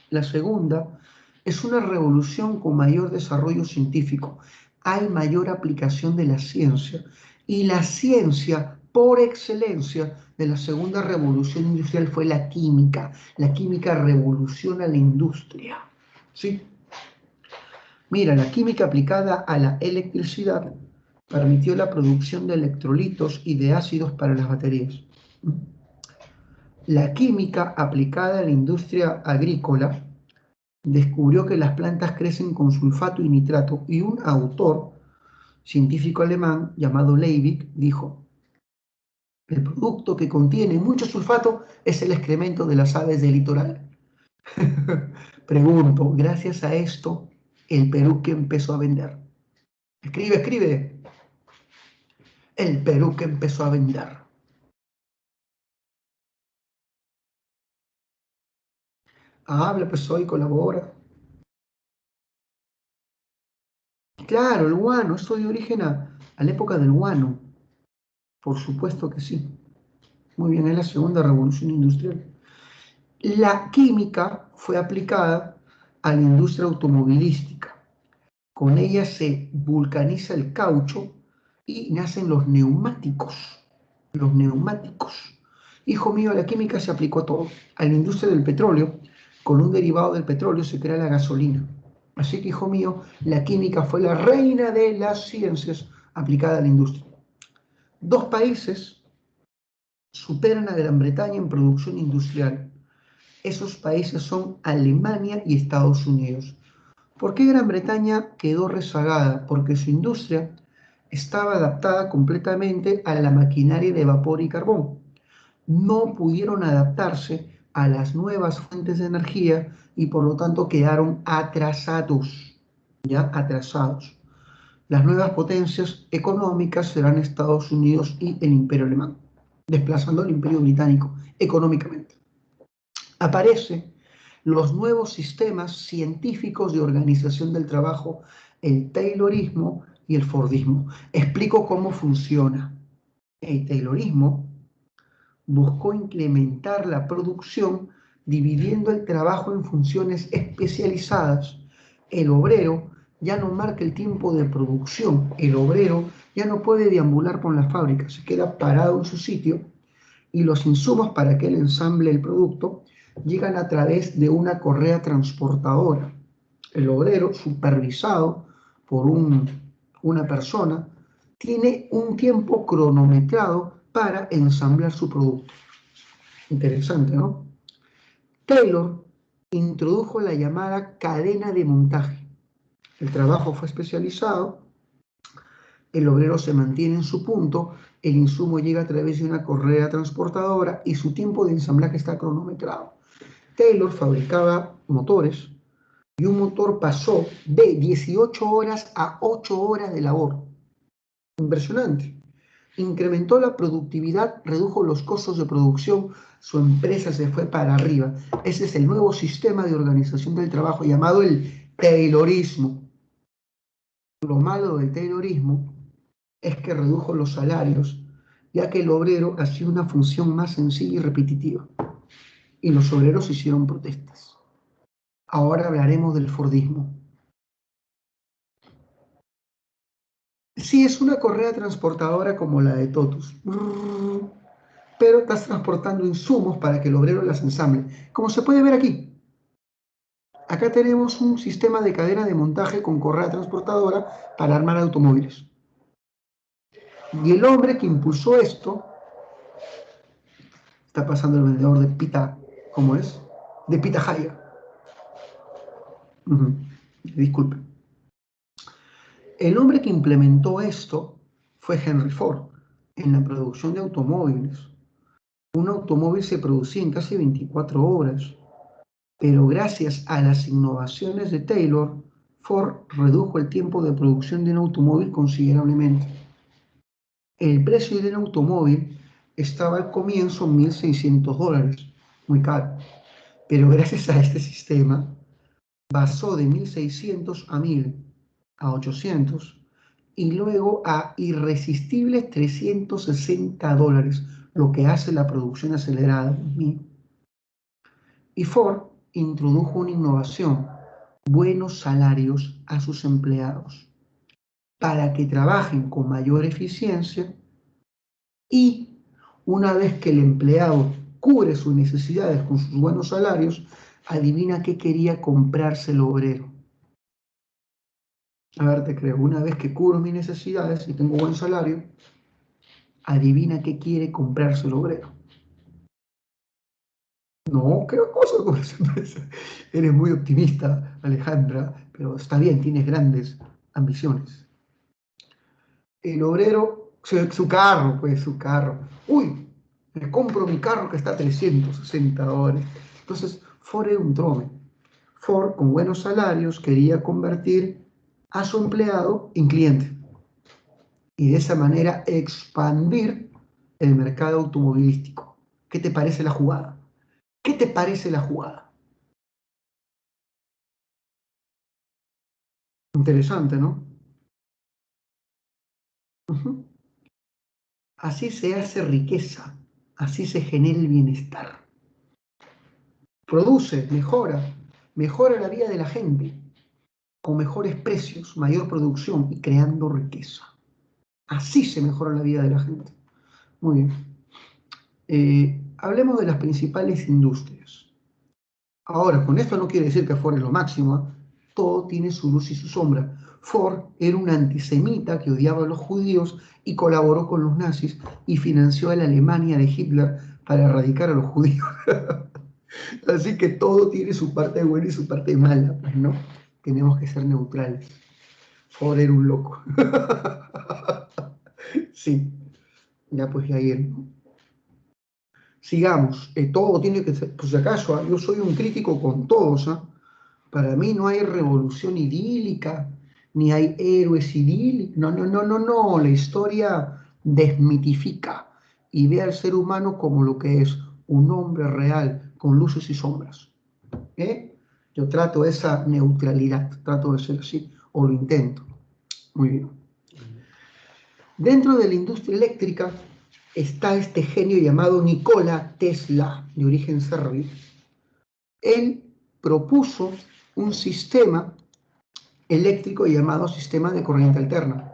la segunda es una revolución con mayor desarrollo científico. Hay mayor aplicación de la ciencia. Y la ciencia, por excelencia, de la segunda revolución industrial fue la química. La química revoluciona la industria. ¿Sí? Mira, la química aplicada a la electricidad permitió la producción de electrolitos y de ácidos para las baterías. La química aplicada a la industria agrícola descubrió que las plantas crecen con sulfato y nitrato, y un autor científico alemán llamado Liebig dijo: el producto que contiene mucho sulfato es el excremento de las aves del litoral. Pregunto, gracias a esto, ¿el Perú qué empezó a vender? Escribe, escribe. El Perú que empezó a vender. Habla, pues hoy colabora. Claro, el guano, esto dio origen a la época del guano. Por supuesto que sí. Muy bien, es la segunda revolución industrial. La química fue aplicada a la industria automovilística. Con ella se vulcaniza el caucho y nacen los neumáticos. Los neumáticos. Hijo mío, la química se aplicó a todo. A la industria del petróleo, con un derivado del petróleo se crea la gasolina. Así que, hijo mío, la química fue la reina de las ciencias aplicada a la industria. Dos países superan a Gran Bretaña en producción industrial. Esos países son Alemania y Estados Unidos. ¿Por qué Gran Bretaña quedó rezagada? Porque su industria estaba adaptada completamente a la maquinaria de vapor y carbón. No pudieron adaptarse a las nuevas fuentes de energía y por lo tanto quedaron atrasados, ya atrasados. Las nuevas potencias económicas serán Estados Unidos y el Imperio Alemán, desplazando al Imperio Británico económicamente. Aparecen los nuevos sistemas científicos de organización del trabajo, el Taylorismo y el Fordismo. Explico cómo funciona. El Taylorismo buscó incrementar la producción dividiendo el trabajo en funciones especializadas. El obrero ya no marca el tiempo de producción, el obrero ya no puede deambular por la fábrica, se queda parado en su sitio y los insumos para que él ensamble el producto llegan a través de una correa transportadora. El obrero, supervisado por una persona, tiene un tiempo cronometrado para ensamblar su producto. Interesante, ¿no? Taylor introdujo la llamada cadena de montaje. El trabajo fue especializado, el obrero se mantiene en su punto, el insumo llega a través de una correa transportadora y su tiempo de ensamblaje está cronometrado. Taylor fabricaba motores y un motor pasó de 18 horas a 8 horas de labor. Impresionante. Incrementó la productividad, redujo los costos de producción, su empresa se fue para arriba. Ese es el nuevo sistema de organización del trabajo llamado el Taylorismo. Lo malo del Taylorismo es que redujo los salarios, ya que el obrero hacía una función más sencilla y repetitiva. Y los obreros hicieron protestas. Ahora hablaremos del Fordismo. Sí, es una correa transportadora como la de Totus, pero estás transportando insumos para que el obrero las ensamble. Como se puede ver aquí, acá tenemos un sistema de cadena de montaje con correa transportadora para armar automóviles. Y el hombre que impulsó esto, está pasando el vendedor de pita, ¿cómo es? De pitahaya. Disculpe. El hombre que implementó esto fue Henry Ford en la producción de automóviles. Un automóvil se producía en casi 24 horas, pero gracias a las innovaciones de Taylor, Ford redujo el tiempo de producción de un automóvil considerablemente. El precio de un automóvil estaba al comienzo en $1.600, muy caro, pero gracias a este sistema pasó de 1.600 a 1.000, a 800 y luego a irresistibles $360, lo que hace la producción acelerada. Y Ford introdujo una innovación, buenos salarios a sus empleados, para que trabajen con mayor eficiencia y una vez que el empleado cubre sus necesidades con sus buenos salarios, adivina qué quería comprarse el obrero. A ver, te creo, una vez que cubro mis necesidades y tengo buen salario, adivina qué quiere comprarse el obrero. No, ¿qué cosa con esa empresa? Eres muy optimista, Alejandra, pero está bien, tienes grandes ambiciones. El obrero, su carro, pues su carro. Uy, me compro mi carro que está a $360. Entonces, Ford era un trome. Ford, con buenos salarios, quería convertir a su empleado en cliente y de esa manera expandir el mercado automovilístico. ¿Qué te parece la jugada? ¿Qué te parece la jugada? Interesante, ¿no? Ujú. Así se hace riqueza, así se genera el bienestar. Produce, mejora la vida de la gente, con mejores precios, mayor producción y creando riqueza. Así se mejora la vida de la gente. Muy bien. Hablemos de las principales industrias. Ahora, con esto no quiere decir que Ford es lo máximo, ¿eh? Todo tiene su luz y su sombra. Ford era un antisemita que odiaba a los judíos y colaboró con los nazis y financió a la Alemania de Hitler para erradicar a los judíos. Así que todo tiene su parte buena y su parte mala, pues, ¿no? Tenemos que ser neutrales. Ford era un loco. Sí, ya pues ayer, ¿no? Sigamos, todo tiene que ser, pues si acaso, yo soy un crítico con todos, ¿ah? Para mí no hay revolución idílica, ni hay héroes idílicos. No, no, no, no, no. La historia desmitifica y ve al ser humano como lo que es, un hombre real, con luces y sombras. ¿Eh? Yo trato esa neutralidad, trato de ser así, o lo intento. Muy bien. Dentro de la industria eléctrica está este genio llamado Nikola Tesla, de origen serbio. Él propuso un sistema eléctrico llamado sistema de corriente alterna.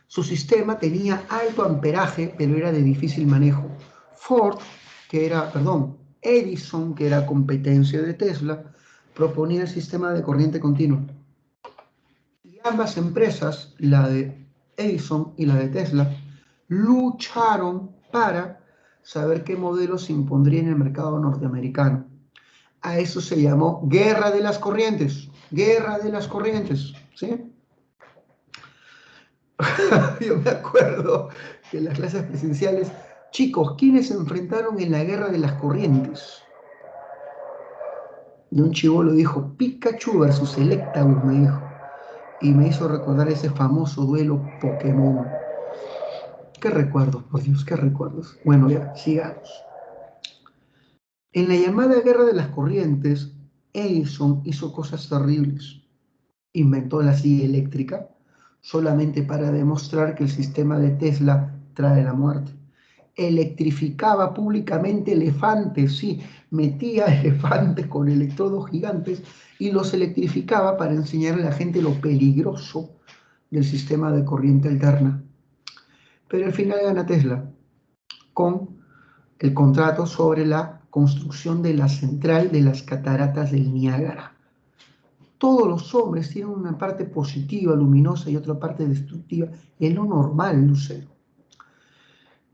Su sistema tenía alto amperaje, pero era de difícil manejo. Edison, que era competencia de Tesla, proponía el sistema de corriente continua. Y ambas empresas, la de Edison y la de Tesla, lucharon para saber qué modelo se impondría en el mercado norteamericano. A eso se llamó Guerra de las Corrientes. Guerra de las Corrientes, ¿sí? Yo me acuerdo que en las clases presenciales, chicos, ¿quiénes se enfrentaron en la Guerra de las Corrientes? Y un chibolo dijo, Pikachu versus Electabuzz, me dijo. Y me hizo recordar ese famoso duelo Pokémon. Qué recuerdos, por Dios, qué recuerdos. Bueno, ya, sigamos. En la llamada Guerra de las Corrientes, Edison hizo cosas terribles. Inventó la silla eléctrica solamente para demostrar que el sistema de Tesla trae la muerte. Electrificaba públicamente elefantes, sí, metía elefantes con electrodos gigantes y los electrificaba para enseñarle a la gente lo peligroso del sistema de corriente alterna. Pero al final gana Tesla con el contrato sobre la construcción de la central de las cataratas del Niágara. Todos los hombres tienen una parte positiva, luminosa y otra parte destructiva. Es lo normal, Lucero.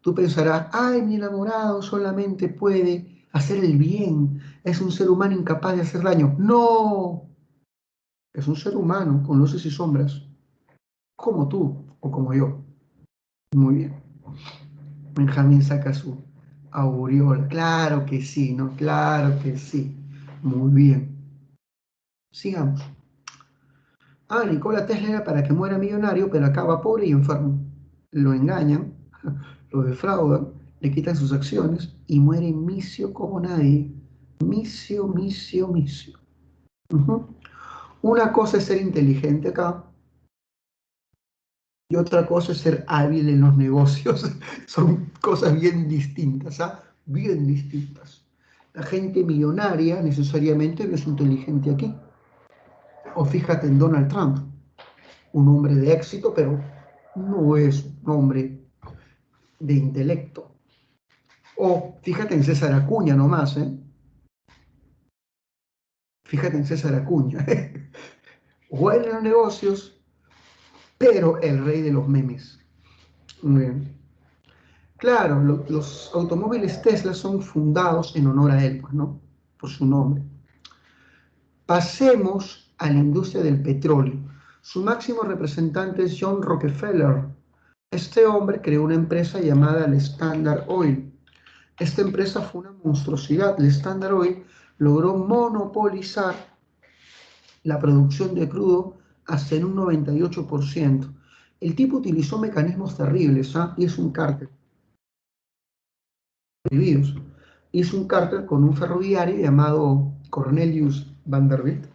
Tú pensarás, ay, mi enamorado solamente puede hacer el bien, es un ser humano incapaz de hacer daño. No, es un ser humano con luces y sombras, como tú o como yo. Muy bien. Benjamín saca su aureola. Claro que sí, ¿no? Claro que sí. Muy bien. Sigamos. Ah, Nikola Tesla era para que muera millonario, pero acaba pobre y enfermo. Lo engañan, lo defraudan, le quitan sus acciones y muere misio como nadie. Misio, misio, misio. Ujú. Una cosa es ser inteligente acá y otra cosa es ser hábil en los negocios. Son cosas bien distintas, ¿ah? Bien distintas. La gente millonaria necesariamente no es inteligente aquí. O fíjate en Donald Trump, un hombre de éxito, pero no es un hombre de intelecto. O fíjate en César Acuña nomás, ¿eh? Fíjate en César Acuña. Bueno en los negocios, pero el rey de los memes. Bien. Claro, los automóviles Tesla son fundados en honor a él, pues, ¿no? Por su nombre. Pasemos a la industria del petróleo. Su máximo representante es John Rockefeller. Este hombre creó una empresa llamada el Standard Oil. Esta empresa fue una monstruosidad. El Standard Oil logró monopolizar la producción de crudo hasta en un 98%. El tipo utilizó mecanismos terribles, ¿ah? Y es un cártel. Hizo un cártel con un ferroviario llamado Cornelius Vanderbilt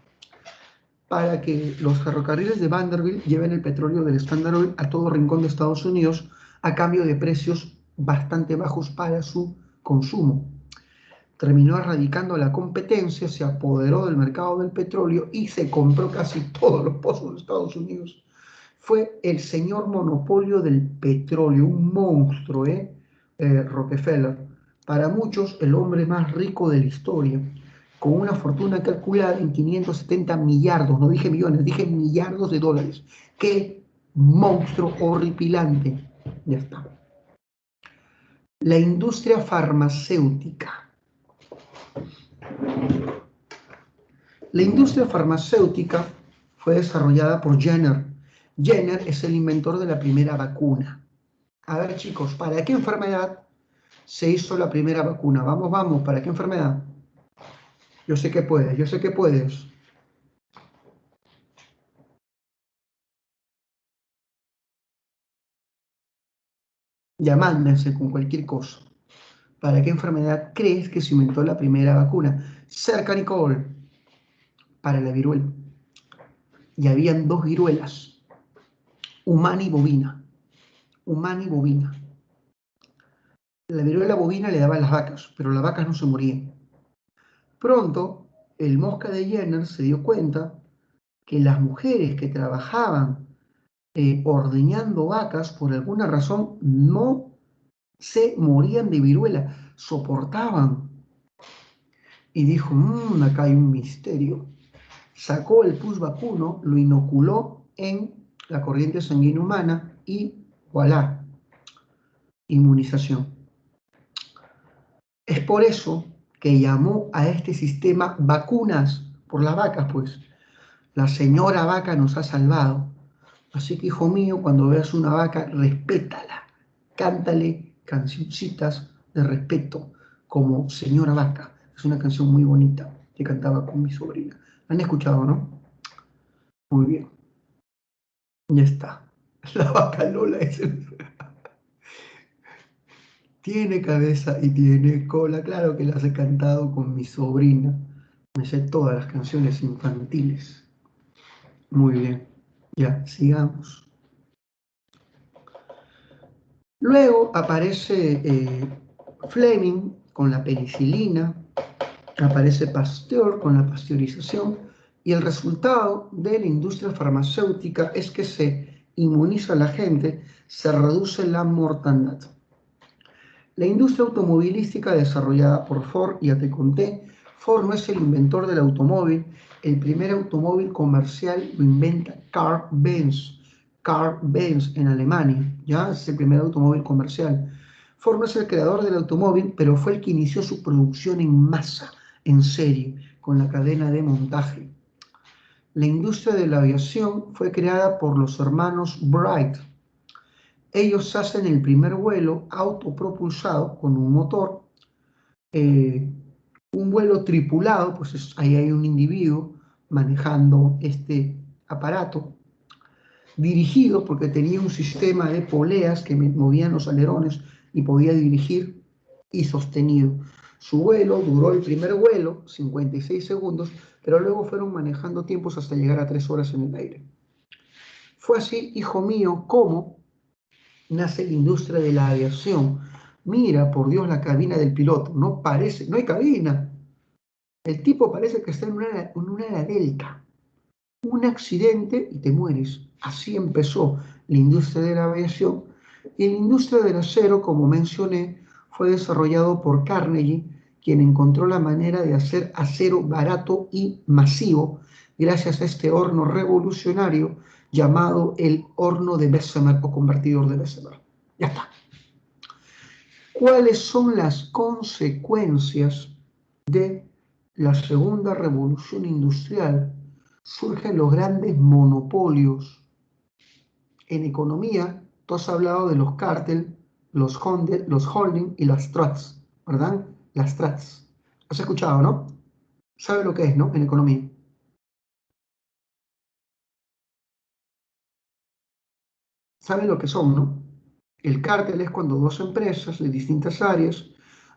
para que los ferrocarriles de Vanderbilt lleven el petróleo del Standard Oil a todo rincón de Estados Unidos a cambio de precios bastante bajos para su consumo. Terminó erradicando la competencia, se apoderó del mercado del petróleo y se compró casi todos los pozos de Estados Unidos. Fue el señor monopolio del petróleo, un monstruo, Rockefeller. Para muchos, el hombre más rico de la historia, con una fortuna calculada en 570 millardos, no dije millones, dije millardos de dólares. ¡Qué monstruo horripilante! Ya está. La industria farmacéutica. La industria farmacéutica fue desarrollada por Jenner. Jenner es el inventor de la primera vacuna. A ver, chicos, ¿para qué enfermedad se hizo la primera vacuna? Vamos, vamos, ¿para qué enfermedad? Yo sé que puedes, yo sé que puedes. Ya mándense con cualquier cosa. ¿Para qué enfermedad crees que se inventó la primera vacuna? Cerca, Nicole. Para la viruela. Y habían dos viruelas, humana y bovina. Humana y bovina. La viruela bovina le daba a las vacas, pero las vacas no se morían. Pronto, el mosca de Jenner se dio cuenta que las mujeres que trabajaban ordeñando vacas, por alguna razón, no se morían de viruela, soportaban. Y dijo, acá hay un misterio. Sacó el pus vacuno, lo inoculó en la corriente sanguínea humana y voilà, inmunización. Es por eso que llamó a este sistema vacunas por las vacas, pues. La señora vaca nos ha salvado. Así que, hijo mío, cuando veas una vaca, respétala. Cántale cancioncitas de respeto, como Señora Vaca. Es una canción muy bonita que cantaba con mi sobrina. ¿La han escuchado, no? Muy bien. Ya está. La vaca Lola es tiene cabeza y tiene cola. Claro que las he cantado con mi sobrina. Me sé todas las canciones infantiles. Muy bien. Ya, sigamos. Luego aparece Fleming con la penicilina, aparece Pasteur con la pasteurización y el resultado de la industria farmacéutica es que se inmuniza a la gente, se reduce la mortandad. La industria automovilística desarrollada por Ford, ya te conté, Ford no es el inventor del automóvil, el primer automóvil comercial lo inventa Carl Benz en Alemania, ya es el primer automóvil comercial. Ford no es el creador del automóvil, pero fue el que inició su producción en masa, en serie, con la cadena de montaje. La industria de la aviación fue creada por los hermanos Wright. Ellos hacen el primer vuelo autopropulsado con un motor, un vuelo tripulado, pues ahí hay un individuo manejando este aparato, dirigido porque tenía un sistema de poleas que movían los alerones y podía dirigir, y sostenido. Su vuelo duró el primer vuelo, 56 segundos, pero luego fueron manejando tiempos hasta llegar a 3 horas en el aire. Fue así, hijo mío, como nace la industria de la aviación. Mira, por Dios, la cabina del piloto. No parece, no hay cabina. El tipo parece que está en una ala delta. Un accidente y te mueres. Así empezó la industria de la aviación. Y la industria del acero, como mencioné, fue desarrollado por Carnegie, quien encontró la manera de hacer acero barato y masivo gracias a este horno revolucionario llamado el horno de Bessemer o convertidor de Bessemer. Ya está. ¿Cuáles son las consecuencias de la segunda revolución industrial? Surgen los grandes monopolios. En economía, tú has hablado de los cárteles, los holding y las trusts, ¿verdad? Las trusts. ¿Has escuchado, no? ¿Sabe lo que es, no? En economía. ¿Sabe lo que son, no? El cártel es cuando dos empresas de distintas áreas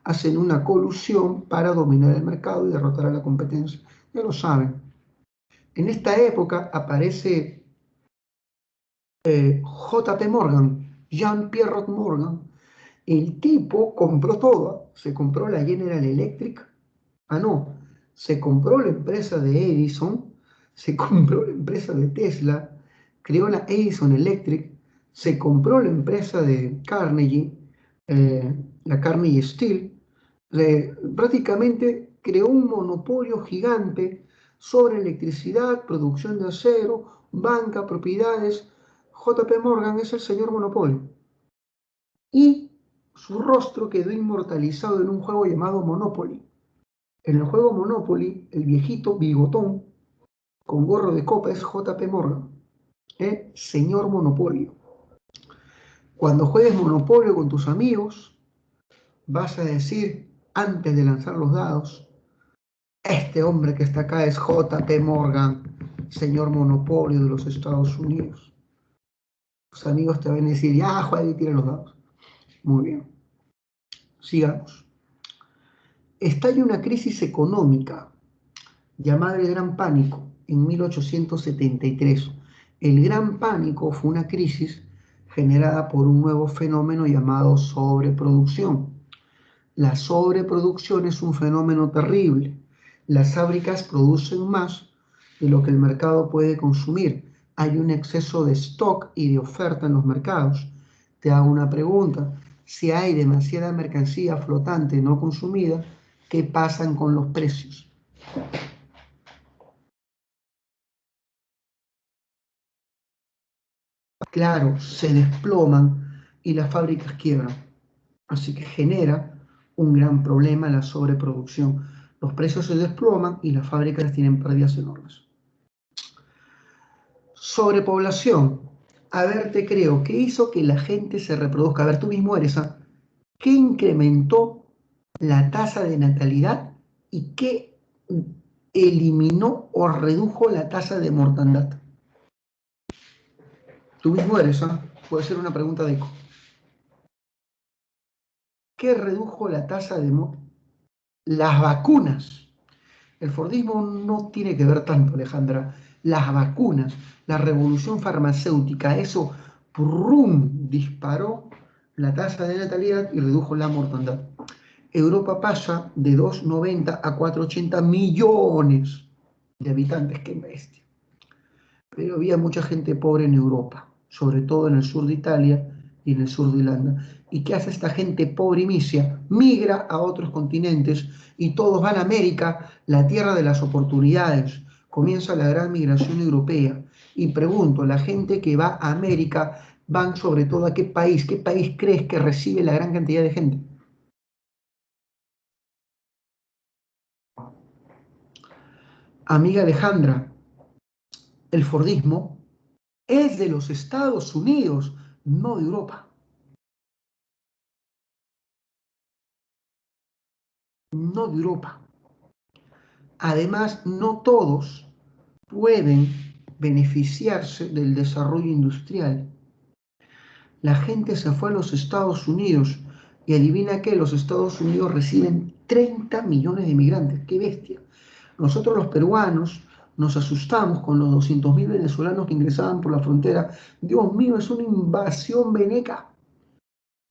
hacen una colusión para dominar el mercado y derrotar a la competencia. Ya lo saben. En esta época aparece JP Morgan, Jean-Pierre Morgan. El tipo compró todo, se compró la General Electric, no, se compró la empresa de Edison, se compró la empresa de Tesla, creó la Edison Electric, se compró la empresa de Carnegie, la Carnegie Steel, prácticamente creó un monopolio gigante sobre electricidad, producción de acero, banca, propiedades. JP Morgan es el señor monopolio. Y su rostro quedó inmortalizado en un juego llamado Monopoly. En el juego Monopoly, el viejito bigotón con gorro de copa es JP Morgan, señor Monopolio. Cuando juegues Monopolio con tus amigos, vas a decir, antes de lanzar los dados, este hombre que está acá es JP Morgan, señor Monopolio de los Estados Unidos. Tus amigos te van a decir, ya, juega y tira los dados. Muy bien. Sigamos. Estalla una crisis económica llamada el Gran Pánico en 1873. El Gran Pánico fue una crisis generada por un nuevo fenómeno llamado sobreproducción. La sobreproducción es un fenómeno terrible. Las fábricas producen más de lo que el mercado puede consumir. Hay un exceso de stock y de oferta en los mercados. Te hago una pregunta. Si hay demasiada mercancía flotante no consumida, ¿qué pasa con los precios? Claro, se desploman y las fábricas quiebran. Así que genera un gran problema la sobreproducción. Los precios se desploman y las fábricas tienen pérdidas enormes. Sobrepoblación. A ver, te creo, ¿qué hizo que la gente se reproduzca? A ver, tú mismo eres, ¿qué incrementó la tasa de natalidad y qué eliminó o redujo la tasa de mortandad? Tú mismo eres, puede ser una pregunta de eco. ¿Qué redujo la tasa de mortandad? Las vacunas. El Fordismo no tiene que ver tanto, Alejandra. Las vacunas, la revolución farmacéutica, eso disparó la tasa de natalidad y redujo la mortandad. Europa pasa de 2,90 a 4,80 millones de habitantes, qué bestia. Pero había mucha gente pobre en Europa, sobre todo en el sur de Italia y en el sur de Irlanda. ¿Y qué hace esta gente pobre y misia? Migra a otros continentes y todos van a América, la tierra de las oportunidades. Comienza la gran migración europea. Y pregunto, la gente que va a América van sobre todo a qué país? ¿Qué país crees que recibe la gran cantidad de gente? Amiga Alejandra, el Fordismo es de los Estados Unidos, no de Europa. No de Europa. Además, no todos pueden beneficiarse del desarrollo industrial. La gente se fue a los Estados Unidos y adivina que los Estados Unidos reciben 30 millones de inmigrantes. ¡Qué bestia! Nosotros los peruanos nos asustamos con los 200.000 venezolanos que ingresaban por la frontera. Dios mío, es una invasión veneca.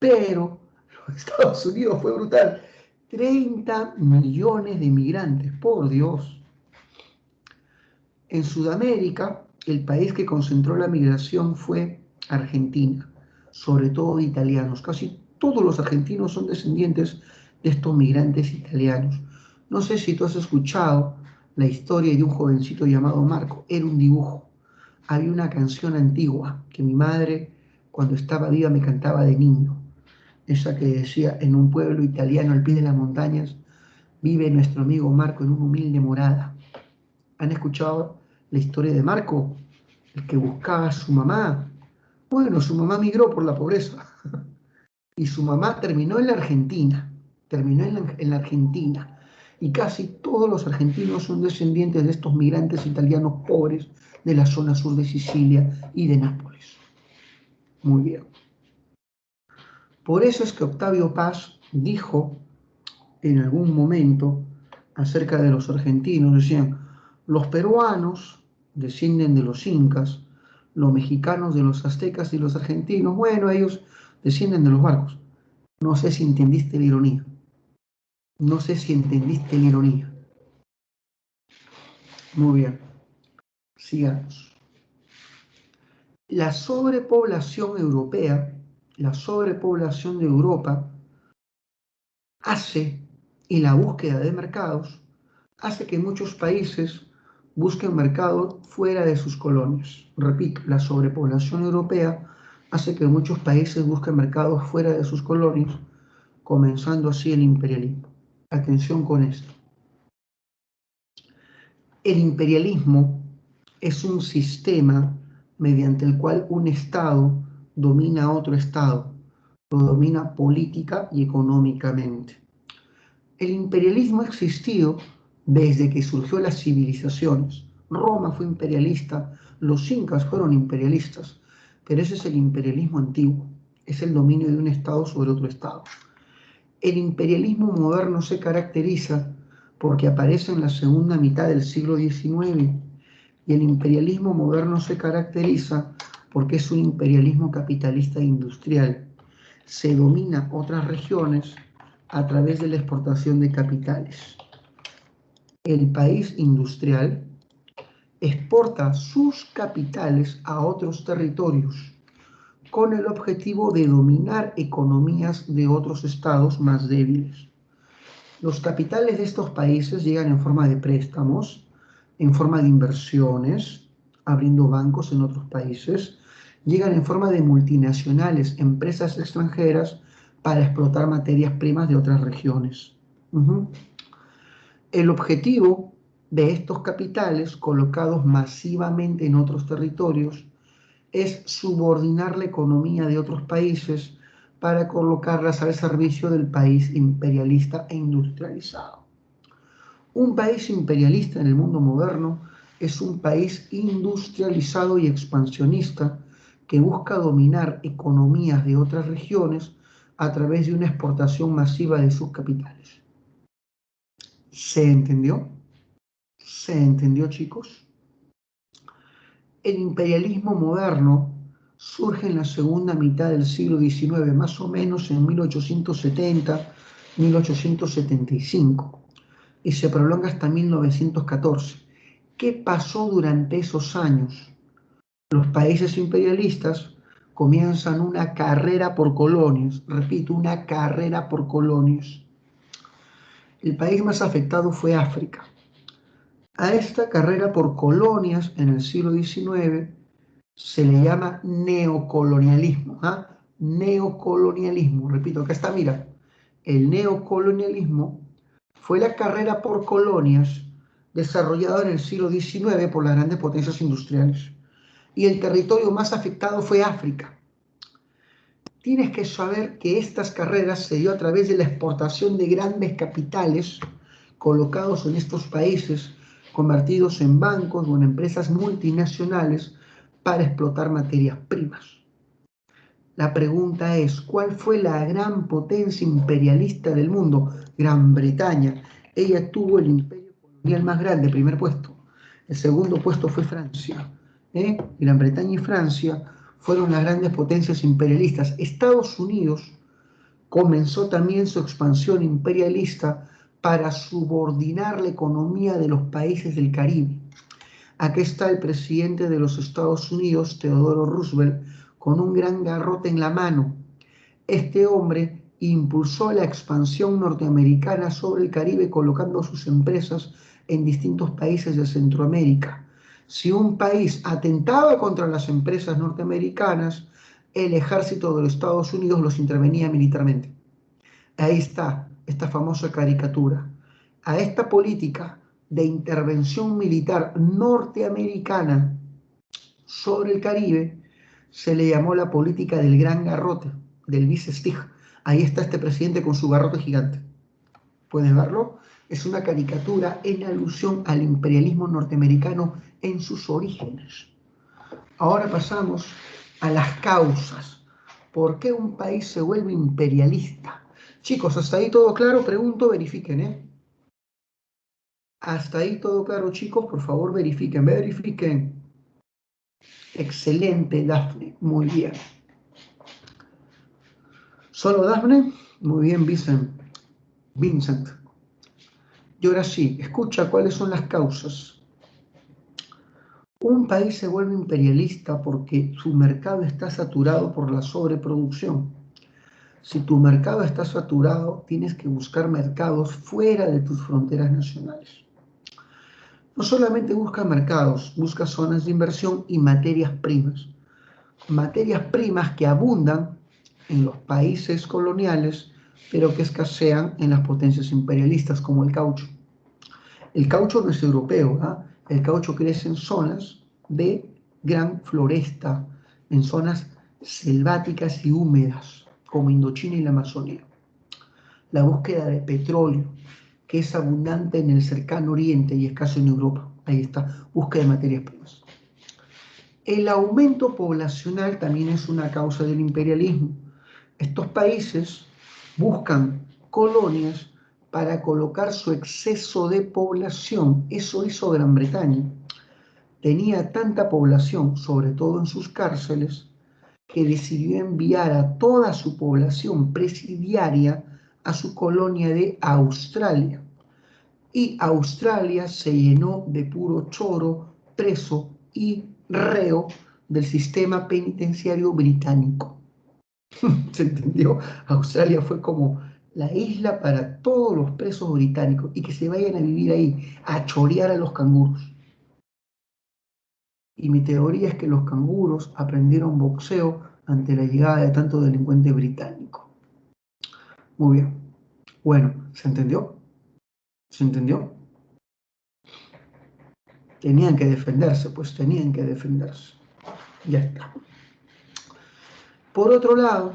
Pero los Estados Unidos fue brutal. 30 millones de inmigrantes, por Dios. En Sudamérica, el país que concentró la migración fue Argentina, sobre todo de italianos. Casi todos los argentinos son descendientes de estos migrantes italianos. No sé si tú has escuchado la historia de un jovencito llamado Marco. Era un dibujo. Había una canción antigua que mi madre, cuando estaba viva, me cantaba de niño. Esa que decía, en un pueblo italiano al pie de las montañas, vive nuestro amigo Marco en una humilde morada. ¿Han escuchado la historia de Marco? El que buscaba a su mamá. Bueno, su mamá migró por la pobreza y su mamá terminó en la Argentina. Terminó en la Argentina. Y casi todos los argentinos son descendientes de estos migrantes italianos pobres de la zona sur de Sicilia y de Nápoles. Muy bien. Por eso es que Octavio Paz dijo en algún momento acerca de los argentinos, decían, los peruanos descienden de los incas, los mexicanos de los aztecas y los argentinos, bueno, ellos descienden de los barcos. No sé si entendiste la ironía. No sé si entendiste la ironía. Muy bien, sigamos. La sobrepoblación europea, la sobrepoblación de Europa hace, y la búsqueda de mercados, hace que muchos países busquen mercados fuera de sus colonias. Repito, la sobrepoblación europea hace que muchos países busquen mercados fuera de sus colonias, comenzando así el imperialismo. Atención con esto. El imperialismo es un sistema mediante el cual un Estado domina a otro Estado, lo domina política y económicamente. El imperialismo ha existido desde que surgió las civilizaciones. Roma fue imperialista, los incas fueron imperialistas, pero ese es el imperialismo antiguo, es el dominio de un Estado sobre otro Estado. El imperialismo moderno se caracteriza porque aparece en la segunda mitad del siglo XIX y el imperialismo moderno se caracteriza porque es un imperialismo capitalista e industrial. Se domina otras regiones a través de la exportación de capitales. El país industrial exporta sus capitales a otros territorios con el objetivo de dominar economías de otros estados más débiles. Los capitales de estos países llegan en forma de préstamos, en forma de inversiones, abriendo bancos en otros países, llegan en forma de multinacionales, empresas extranjeras para explotar materias primas de otras regiones. El objetivo de estos capitales colocados masivamente en otros territorios es subordinar la economía de otros países para colocarlas al servicio del país imperialista e industrializado. Un país imperialista en el mundo moderno es un país industrializado y expansionista que busca dominar economías de otras regiones a través de una exportación masiva de sus capitales. ¿Se entendió? ¿Se entendió, chicos? El imperialismo moderno surge en la segunda mitad del siglo XIX, más o menos en 1870-1875, y se prolonga hasta 1914. ¿Qué pasó durante esos años? Los países imperialistas comienzan una carrera por colonias, repito, una carrera por colonias. El país más afectado fue África. A esta carrera por colonias en el siglo XIX se le llama neocolonialismo. Neocolonialismo, repito, acá está, mira, el neocolonialismo fue la carrera por colonias desarrollada en el siglo XIX por las grandes potencias industriales. Y el territorio más afectado fue África. Tienes que saber que estas carreras se dio a través de la exportación de grandes capitales colocados en estos países, convertidos en bancos o en empresas multinacionales para explotar materias primas. La pregunta es, ¿cuál fue la gran potencia imperialista del mundo? Gran Bretaña. Ella tuvo el imperio colonial más grande, primer puesto. El segundo puesto fue Francia. Gran Bretaña y Francia fueron las grandes potencias imperialistas. Estados Unidos comenzó también su expansión imperialista para subordinar la economía de los países del Caribe. Aquí está el presidente de los Estados Unidos, Theodore Roosevelt, con un gran garrote en la mano. Este hombre impulsó la expansión norteamericana sobre el Caribe colocando sus empresas en distintos países de Centroamérica. Si un país atentaba contra las empresas norteamericanas, el ejército de los Estados Unidos los intervenía militarmente. Ahí está esta famosa caricatura. A esta política de intervención militar norteamericana sobre el Caribe se le llamó la política del gran garrote, del Big-Stick. Ahí está este presidente con su garrote gigante. ¿Puedes verlo? Es una caricatura en alusión al imperialismo norteamericano en sus orígenes. Ahora pasamos a las causas. ¿Por qué un país se vuelve imperialista? Chicos, hasta ahí todo claro, pregunto, verifiquen, Hasta ahí todo claro, chicos. Por favor, verifiquen, verifiquen. Excelente, Dafne. Muy bien. ¿Solo Dafne? Muy bien, Vincent. Vincent. Y ahora sí, escucha cuáles son las causas. Un país se vuelve imperialista porque su mercado está saturado por la sobreproducción. Si tu mercado está saturado, tienes que buscar mercados fuera de tus fronteras nacionales. No solamente busca mercados, busca zonas de inversión y materias primas. Materias primas que abundan en los países coloniales, pero que escasean en las potencias imperialistas, como el caucho. El caucho no es europeo, ¿ah? El caucho crece en zonas de gran floresta, en zonas selváticas y húmedas, como Indochina y la Amazonía. La búsqueda de petróleo, que es abundante en el cercano oriente y escaso en Europa. Ahí está, búsqueda de materias primas. El aumento poblacional también es una causa del imperialismo. Estos países buscan colonias para colocar su exceso de población. Eso hizo Gran Bretaña. Tenía tanta población, sobre todo en sus cárceles, que decidió enviar a toda su población presidiaria a su colonia de Australia. Y Australia se llenó de puro choro, preso y reo del sistema penitenciario británico. ¿Se entendió? Australia fue como la isla para todos los presos británicos y que se vayan a vivir ahí, a chorear a los canguros. Y mi teoría es que los canguros aprendieron boxeo ante la llegada de tanto delincuente británico. Muy bien. Bueno, ¿se entendió? ¿Se entendió? Tenían que defenderse, pues tenían que defenderse. Ya está. Por otro lado,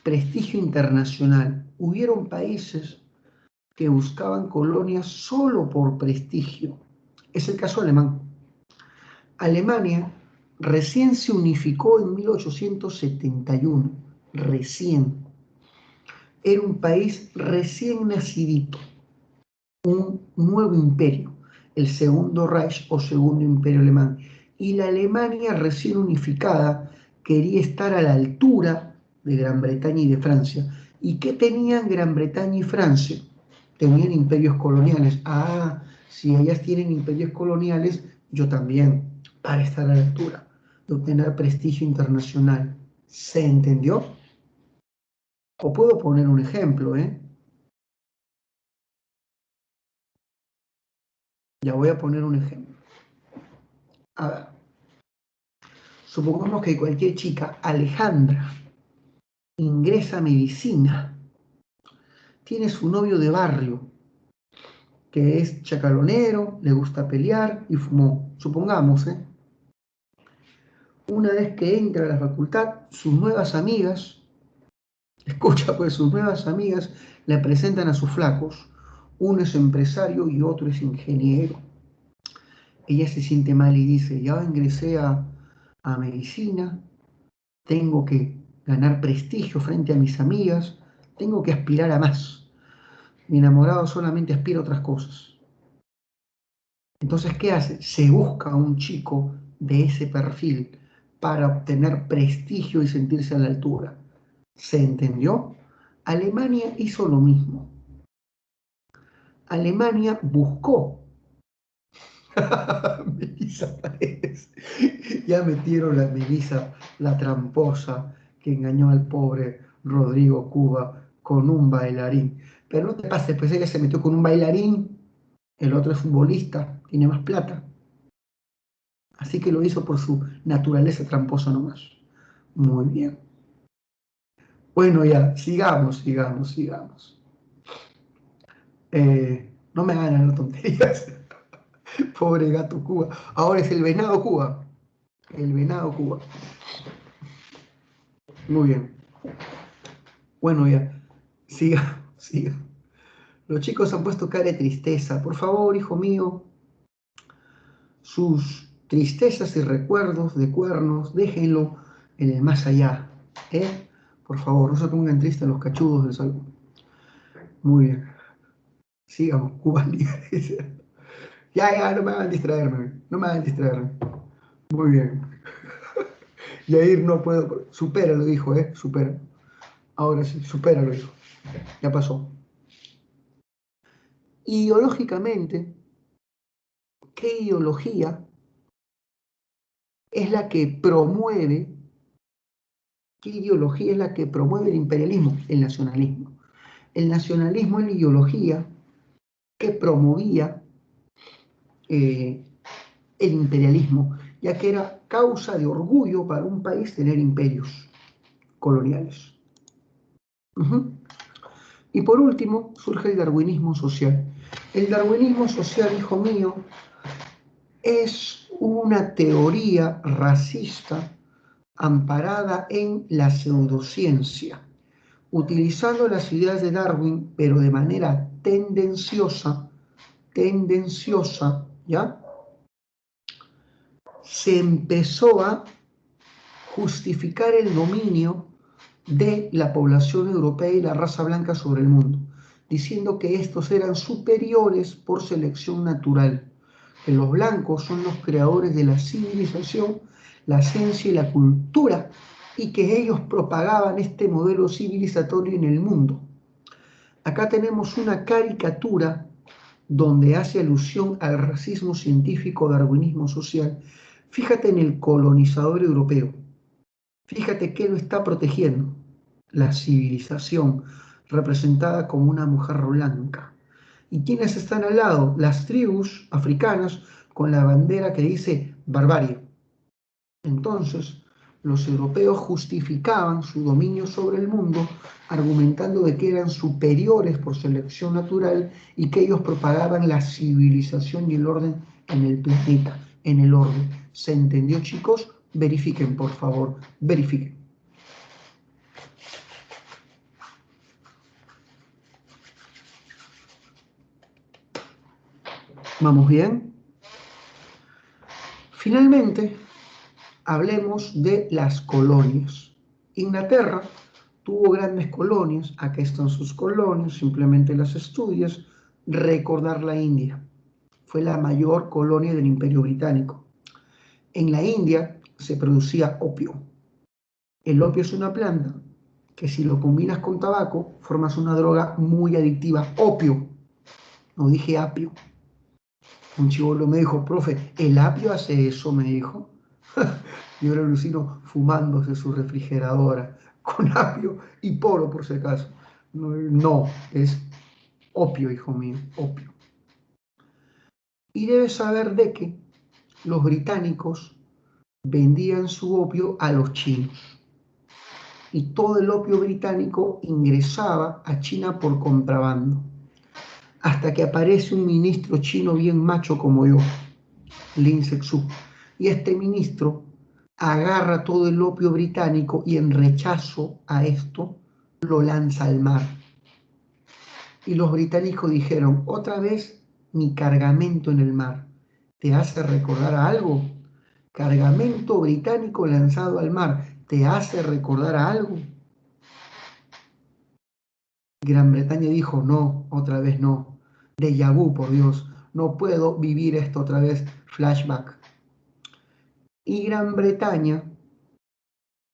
prestigio internacional. Hubieron países que buscaban colonias solo por prestigio. Es el caso alemán. Alemania recién se unificó en 1871. Recién. Era un país recién nacidito. Un nuevo imperio. El Segundo Reich o Segundo Imperio Alemán. Y la Alemania recién unificada quería estar a la altura de Gran Bretaña y de Francia. ¿Y qué tenían Gran Bretaña y Francia? Tenían imperios coloniales. Ah, si ellas tienen imperios coloniales, yo también, para estar a la altura, de obtener prestigio internacional. ¿Se entendió? O puedo poner un ejemplo, ¿eh? Ya voy a poner un ejemplo. A ver, supongamos que cualquier chica, Alejandra, ingresa a medicina, tiene su novio de barrio, que es chacalonero, le gusta pelear y fumó. Supongamos, ¿eh? Una vez que entra a la facultad, sus nuevas amigas, escucha pues, sus nuevas amigas le presentan a sus flacos. Uno es empresario y otro es ingeniero. Ella se siente mal y dice, ya ingresé a medicina, tengo que ganar prestigio frente a mis amigas, tengo que aspirar a más. Mi enamorado solamente aspira a otras cosas. Entonces, ¿qué hace? Se busca a un chico de ese perfil para obtener prestigio y sentirse a la altura. ¿Se entendió? Alemania hizo lo mismo. Alemania buscó. Melissa Paredes. Ya metieron a Melissa, la tramposa, que engañó al pobre Rodrigo Cuba con un bailarín. Pero no te pases, pues ella se metió con un bailarín, el otro es futbolista, tiene más plata. Así que lo hizo por su naturaleza tramposa nomás. Muy bien. Bueno, ya, sigamos. No me hagan las tonterías. Pobre gato Cuba. Ahora es el venado Cuba. El venado Cuba. Muy bien. Bueno, ya. Siga. Los chicos han puesto cara de tristeza. Por favor, hijo mío, sus tristezas y recuerdos de cuernos, déjenlo en el más allá. ¿Eh? Por favor, no se pongan tristes los cachudos del salón. Muy bien. Sigamos, Cuba Libre. Ya, no me hagan distraerme, no me hagan distraerme. Muy bien. Yair, no puedo, supéralo, dijo, supera. Ahora sí, supéralo, dijo. Ya pasó. Ideológicamente, ¿qué ideología es la que promueve, qué ideología es la que promueve el imperialismo? El nacionalismo. El nacionalismo es la ideología que promovía eh, el imperialismo, ya que era causa de orgullo para un país tener imperios coloniales. Uh-huh. Y por último, surge el darwinismo social. El darwinismo social, hijo mío, es una teoría racista amparada en la pseudociencia, utilizando las ideas de Darwin, pero de manera tendenciosa, ¿ya? Se empezó a justificar el dominio de la población europea y la raza blanca sobre el mundo, diciendo que estos eran superiores por selección natural, que los blancos son los creadores de la civilización, la ciencia y la cultura, y que ellos propagaban este modelo civilizatorio en el mundo. Acá tenemos una caricatura donde hace alusión al racismo científico, darwinismo social. Fíjate en el colonizador europeo. Fíjate que lo está protegiendo. La civilización, representada como una mujer blanca. ¿Y quiénes están al lado? Las tribus africanas con la bandera que dice barbarie. Entonces, los europeos justificaban su dominio sobre el mundo argumentando de que eran superiores por selección natural y que ellos propagaban la civilización y el orden en el planeta, en el orden. ¿Se entendió, chicos? Verifiquen, por favor, verifiquen. ¿Vamos bien? Finalmente, hablemos de las colonias. Inglaterra tuvo grandes colonias, aquí están sus colonias, simplemente las estudias. Recordar la India, fue la mayor colonia del Imperio Británico. En la India se producía opio. El opio es una planta que si lo combinas con tabaco, formas una droga muy adictiva. Opio, no dije apio. Un chibolo me dijo, profe, ¿el apio hace eso? Me dijo. Y ahora alucino fumándose su refrigeradora con apio y poro, por si acaso. No, es opio, hijo mío, opio. Y debes saber de que los británicos vendían su opio a los chinos. Y todo el opio británico ingresaba a China por contrabando. Hasta que aparece un ministro chino bien macho como yo, Lin Sexu. Y este ministro agarra todo el opio británico y en rechazo a esto lo lanza al mar. Y los británicos dijeron, otra vez mi cargamento en el mar. ¿Te hace recordar a algo? Cargamento británico lanzado al mar. ¿Te hace recordar a algo? Gran Bretaña dijo, no, otra vez no. Déjà vu, por Dios. No puedo vivir esto otra vez. Flashback. Y Gran Bretaña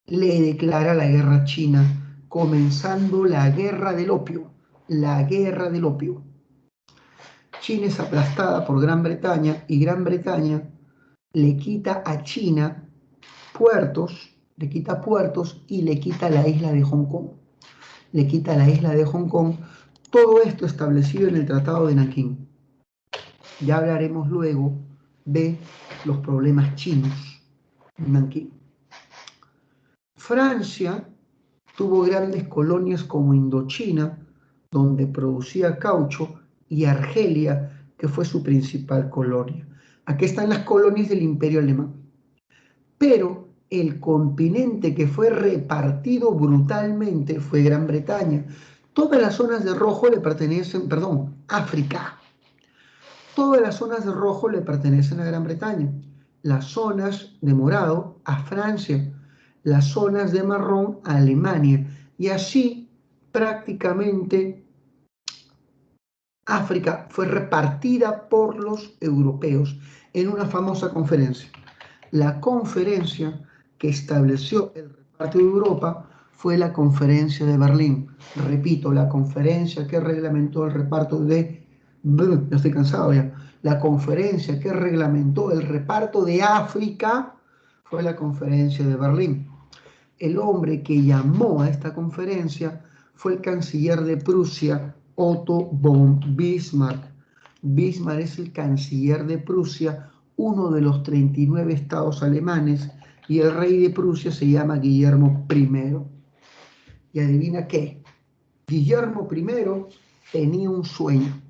le declara la guerra a China, comenzando la guerra del opio. La guerra del opio. China es aplastada por Gran Bretaña y Gran Bretaña le quita a China puertos, le quita puertos y le quita la isla de Hong Kong. Le quita la isla de Hong Kong. Todo esto establecido en el Tratado de Nankín. Ya hablaremos luego de los problemas chinos en Nankín. Francia tuvo grandes colonias como Indochina, donde producía caucho, y Argelia, que fue su principal colonia. Aquí están las colonias del Imperio Alemán. Pero el continente que fue repartido brutalmente fue Gran Bretaña. Todas las zonas de rojo le pertenecen, África. Todas las zonas de rojo le pertenecen a Gran Bretaña. Las zonas de morado a Francia. Las zonas de marrón a Alemania. Y así prácticamente África fue repartida por los europeos en una famosa conferencia. La conferencia que estableció el reparto de Europa fue la conferencia de Berlín. Repito, la conferencia que reglamentó el reparto de... Ya estoy cansado ya. La conferencia que reglamentó el reparto de África fue la conferencia de Berlín. El hombre que llamó a esta conferencia fue el canciller de Prusia, Otto von Bismarck. Bismarck es el canciller de Prusia, uno de los 39 estados alemanes, y el rey de Prusia se llama Guillermo I. Y adivina qué, Guillermo I tenía un sueño.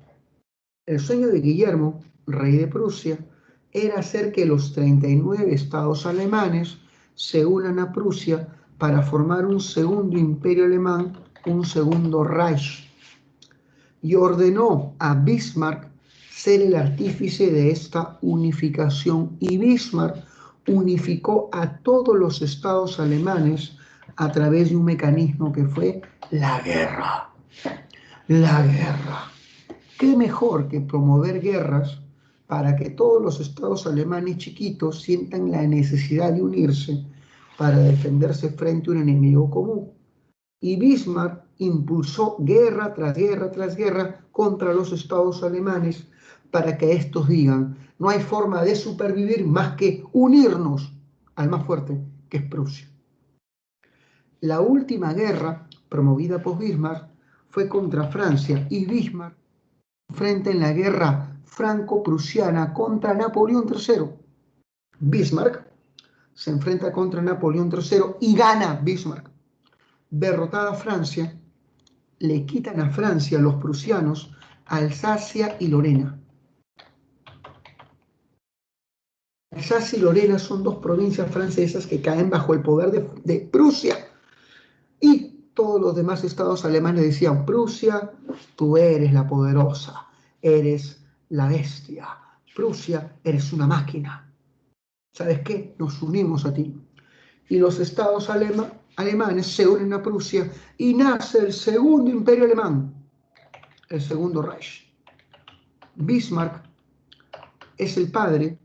El sueño de Guillermo, rey de Prusia, era hacer que los 39 estados alemanes se unan a Prusia para formar un segundo imperio alemán, un segundo Reich. Y ordenó a Bismarck ser el artífice de esta unificación. Y Bismarck unificó a todos los estados alemanes a través de un mecanismo que fue la guerra. La guerra. ¿Qué mejor que promover guerras para que todos los estados alemanes chiquitos sientan la necesidad de unirse para defenderse frente a un enemigo común? Y Bismarck impulsó guerra tras guerra tras guerra contra los estados alemanes para que estos digan, no hay forma de supervivir más que unirnos al más fuerte, que es Prusia. La última guerra promovida por Bismarck fue contra Francia y Bismarck frente en la guerra franco-prusiana contra Napoleón III. Bismarck se enfrenta contra Napoleón III y gana Bismarck. Derrotada Francia, le quitan a Francia, los prusianos, Alsacia y Lorena. Alsacia y Lorena son dos provincias francesas que caen bajo el poder de Prusia. Y todos los demás estados alemanes decían, Prusia, tú eres la poderosa, eres la bestia. Prusia, eres una máquina. ¿Sabes qué? Nos unimos a ti. Y los estados alemanes se unen a Prusia y nace el segundo imperio alemán, el segundo Reich. Bismarck es el padre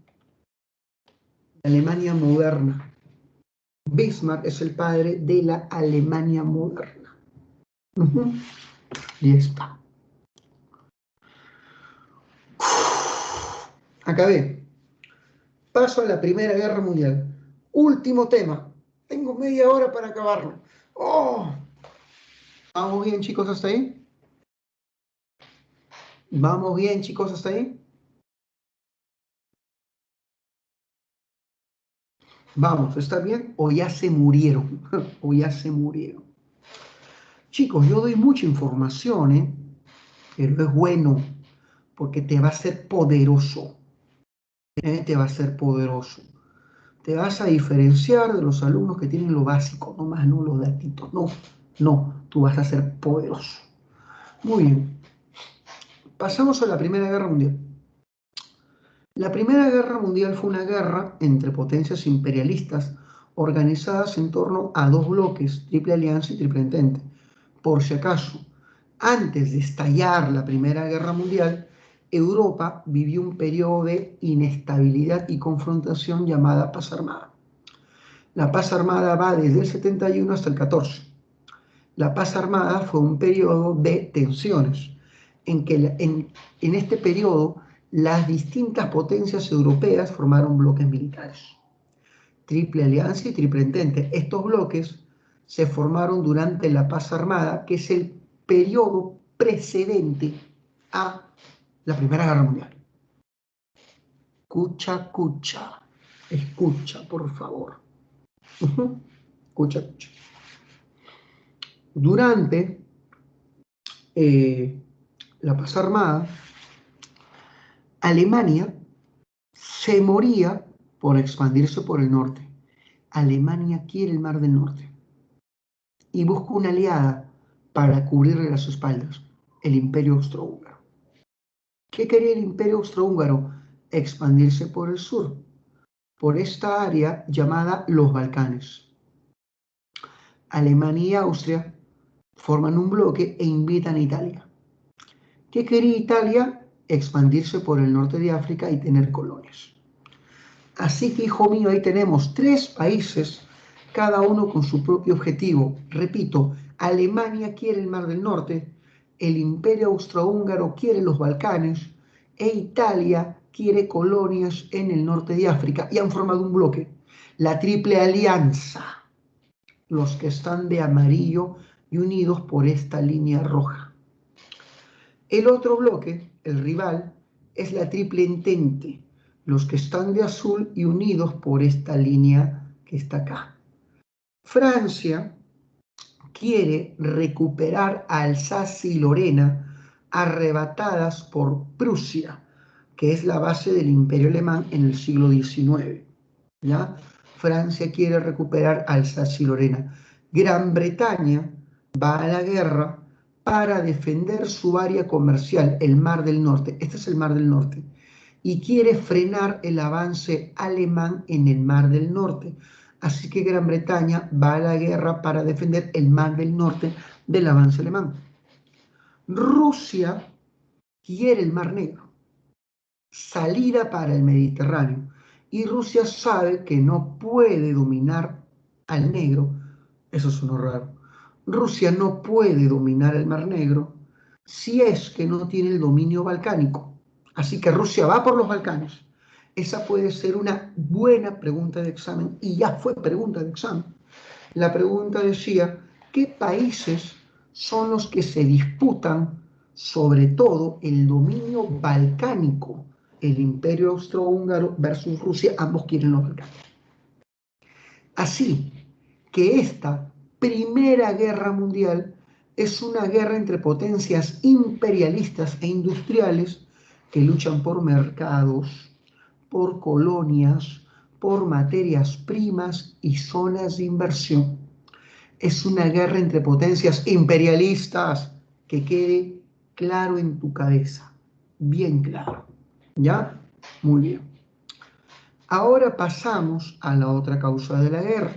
de Alemania moderna. Bismarck es el padre de la Alemania moderna. Y está. Acabé. Paso a la Primera Guerra Mundial. Último tema. Tengo media hora para acabarlo. ¡Oh! ¿Vamos bien, chicos, hasta ahí? ¿Vamos bien, chicos, hasta ahí? Vamos, ¿está bien? O ya se murieron. O ya se murieron. Chicos, yo doy mucha información, pero es bueno porque te va a hacer poderoso. Te va a hacer poderoso. Te vas a diferenciar de los alumnos que tienen lo básico, no más, no los datitos. No, tú vas a ser poderoso. Muy bien. Pasamos a la Primera Guerra Mundial. La Primera Guerra Mundial fue una guerra entre potencias imperialistas organizadas en torno a dos bloques, Triple Alianza y Triple Entente. Por si acaso, antes de estallar la Primera Guerra Mundial, Europa vivió un periodo de inestabilidad y confrontación llamada Paz Armada. La Paz Armada va desde el 71 hasta el 14. La Paz Armada fue un periodo de tensiones, en que en este periodo las distintas potencias europeas formaron bloques militares. Triple Alianza y Triple Entente. Estos bloques se formaron durante la Paz Armada, que es el periodo precedente a la Primera Guerra Mundial. Escucha, por favor. Escucha. Durante la Paz Armada, Alemania se moría por expandirse por el norte. Alemania quiere el Mar del Norte y busca una aliada para cubrirle las espaldas, el Imperio Austrohúngaro. ¿Qué quería el Imperio Austrohúngaro? Expandirse por el sur, por esta área llamada los Balcanes. Alemania y Austria forman un bloque e invitan a Italia. ¿Qué quería Italia? Expandirse por el norte de África y tener colonias. Así que, hijo mío, ahí tenemos 3 países, cada uno con su propio objetivo. Repito, Alemania quiere el Mar del Norte, el Imperio Austrohúngaro quiere los Balcanes e Italia quiere colonias en el norte de África y han formado un bloque, la Triple Alianza, los que están de amarillo y unidos por esta línea roja. El otro bloque, el rival, es la Triple Entente, los que están de azul y unidos por esta línea que está acá. Francia quiere recuperar Alsacia y Lorena arrebatadas por Prusia, que es la base del Imperio Alemán en el siglo XIX. ¿Ya? Francia quiere recuperar Alsacia y Lorena. Gran Bretaña va a la guerra para defender su área comercial, el Mar del Norte. Este es el Mar del Norte. Y quiere frenar el avance alemán en el Mar del Norte. Así que Gran Bretaña va a la guerra para defender el Mar del Norte del avance alemán. Rusia quiere el Mar Negro, salida para el Mediterráneo. Y Rusia sabe que no puede dominar al negro. Eso sonó raro. Rusia no puede dominar el Mar Negro si es que no tiene el dominio balcánico. Así que Rusia va por los Balcanes. Esa puede ser una buena pregunta de examen y ya fue pregunta de examen. La pregunta decía, ¿qué países son los que se disputan sobre todo el dominio balcánico? El Imperio Austrohúngaro versus Rusia, ambos quieren los Balcanes. Así que esta Primera Guerra Mundial es una guerra entre potencias imperialistas e industriales que luchan por mercados, por colonias, por materias primas y zonas de inversión. Es una guerra entre potencias imperialistas, que quede claro en tu cabeza, bien claro. ¿Ya? Muy bien. Ahora pasamos a la otra causa de la guerra.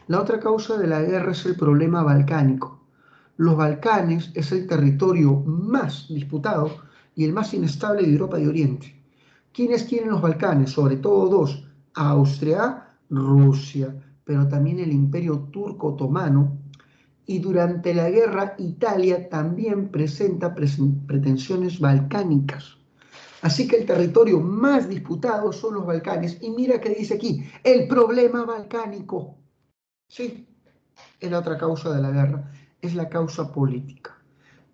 La otra causa de la guerra es el problema balcánico. Los Balcanes es el territorio más disputado y el más inestable de Europa de Oriente. ¿Quiénes quieren los Balcanes? Sobre todo dos, Austria, Rusia, pero también el Imperio Turco Otomano. Y durante la guerra Italia también presenta pretensiones balcánicas. Así que el territorio más disputado son los Balcanes. Y mira que dice aquí, el problema balcánico. Sí, es la otra causa de la guerra, es la causa política.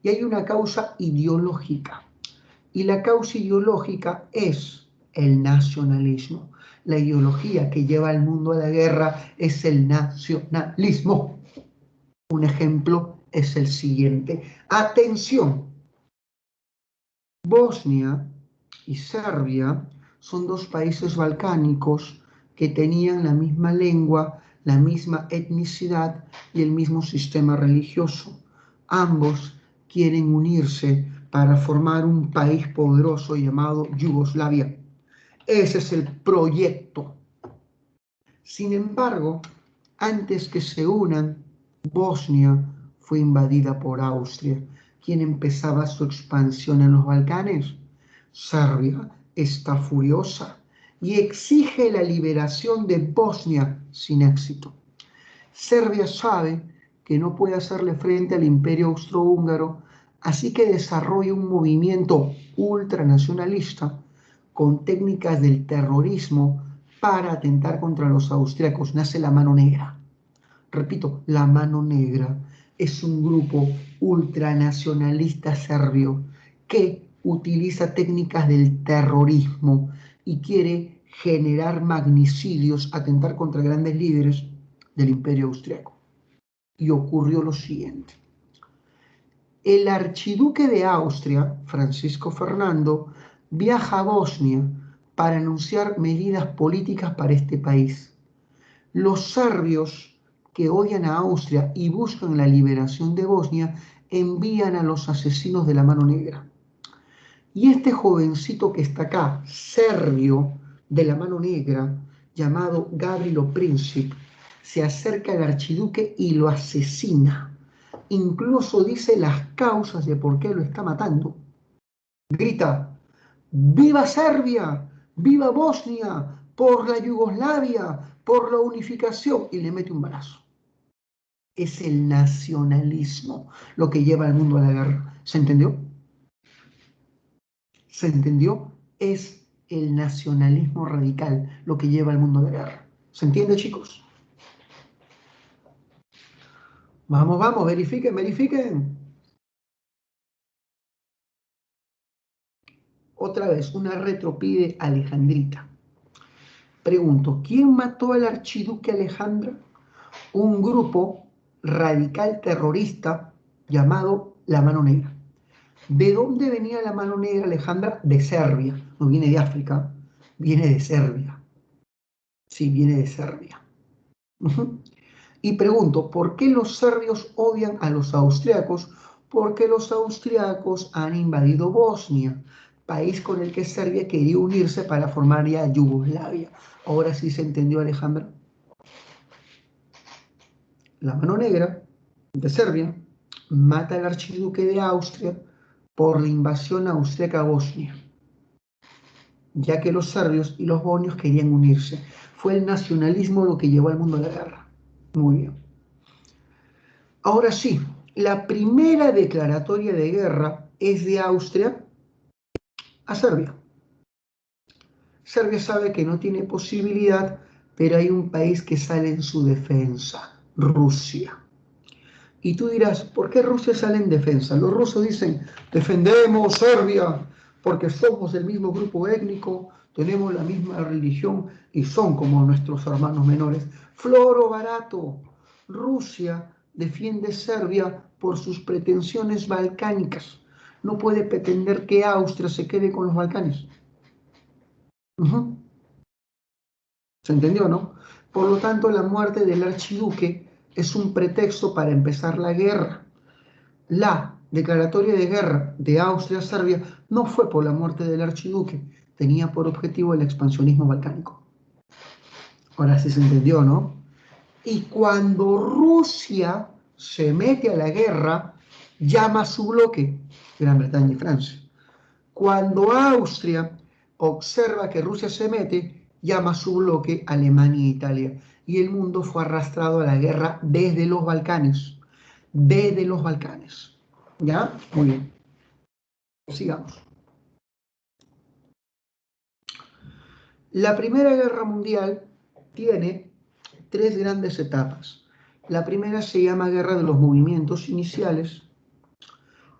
Y hay una causa ideológica. Y la causa ideológica es el nacionalismo. La ideología que lleva al mundo a la guerra es el nacionalismo. Un ejemplo es el siguiente. Atención. Bosnia y Serbia son dos países balcánicos que tenían la misma lengua, la misma etnicidad y el mismo sistema religioso. Ambos quieren unirse para formar un país poderoso llamado Yugoslavia. Ese es el proyecto. Sin embargo, antes que se unan, Bosnia fue invadida por Austria. ¿Quién empezaba su expansión en los Balcanes? Serbia está furiosa y exige la liberación de Bosnia sin éxito. Serbia sabe que no puede hacerle frente al Imperio Austrohúngaro, así que desarrolla un movimiento ultranacionalista con técnicas del terrorismo para atentar contra los austríacos. Nace la Mano Negra. Repito, la Mano Negra es un grupo ultranacionalista serbio que utiliza técnicas del terrorismo y quiere generar magnicidios, atentar contra grandes líderes del Imperio Austriaco. Y ocurrió lo siguiente. El archiduque de Austria, Francisco Fernando, viaja a Bosnia para anunciar medidas políticas para este país. Los serbios que odian a Austria y buscan la liberación de Bosnia envían a los asesinos de la Mano Negra. Y este jovencito que está acá, serbio de la Mano Negra, llamado Gavrilo Princip, se acerca al archiduque y lo asesina. Incluso dice las causas de por qué lo está matando. grita, ¡viva Serbia! ¡Viva Bosnia! ¡Por la Yugoslavia! ¡Por la unificación! Y le mete un balazo. Es el nacionalismo lo que lleva al mundo a la guerra. ¿Se entendió? ¿Se entendió? Es el nacionalismo radical lo que lleva al mundo a la guerra. ¿Se entiende, chicos? Vamos, vamos, verifiquen, verifiquen. Otra vez, una retropide alejandrita. Pregunto, ¿quién mató al archiduque Alejandra? Un grupo radical terrorista llamado La Mano Negra. ¿De dónde venía la Mano Negra, Alejandra? De Serbia. No viene de África, viene de Serbia. Sí, viene de Serbia. Y pregunto, ¿por qué los serbios odian a los austriacos? Porque los austriacos han invadido Bosnia, país con el que Serbia quería unirse para formar ya Yugoslavia. Ahora sí se entendió, Alejandra. La Mano Negra de Serbia mata al archiduque de Austria por la invasión austríaca a Bosnia, ya que los serbios y los bosnios querían unirse. Fue el nacionalismo lo que llevó al mundo a la guerra. Muy bien. Ahora sí, la primera declaratoria de guerra es de Austria a Serbia. Serbia sabe que no tiene posibilidad, pero hay un país que sale en su defensa, Rusia. Y tú dirás, ¿por qué Rusia sale en defensa? Los rusos dicen, defendemos Serbia porque somos del mismo grupo étnico, tenemos la misma religión y son como nuestros hermanos menores. Floro barato. Rusia defiende Serbia por sus pretensiones balcánicas. No puede pretender que Austria se quede con los Balcanes. ¿Se entendió, no? Por lo tanto, la muerte del archiduque es un pretexto para empezar la guerra. La declaratoria de guerra de Austria a Serbia no fue por la muerte del archiduque, tenía por objetivo el expansionismo balcánico. Ahora sí se entendió, ¿no? Y cuando Rusia se mete a la guerra, llama a su bloque, Gran Bretaña y Francia. Cuando Austria observa que Rusia se mete, llama a su bloque Alemania e Italia. Y el mundo fue arrastrado a la guerra desde los Balcanes. Desde los Balcanes. ¿Ya? Muy bien. Sigamos. La Primera Guerra Mundial tiene tres grandes etapas. La primera se llama Guerra de los Movimientos Iniciales.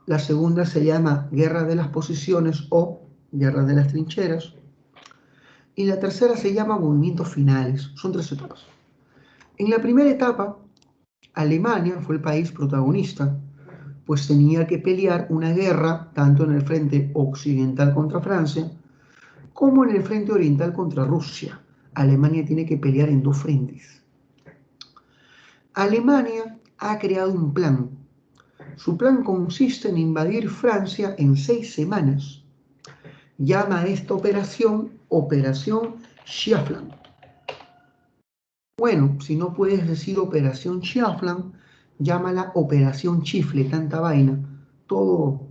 La segunda se llama Guerra de las Posiciones o Guerra de las Trincheras. Y la tercera se llama Movimientos Finales. Son tres etapas. En la primera etapa, Alemania fue el país protagonista, pues tenía que pelear una guerra tanto en el frente occidental contra Francia como en el frente oriental contra Rusia. Alemania tiene que pelear en dos frentes. Alemania ha creado un plan. Su plan consiste en invadir Francia en 6 semanas. Llama a esta operación Operación Schiefland. Bueno, si no puedes decir Operación Schiefland, llámala Operación Chifle, tanta vaina. Todo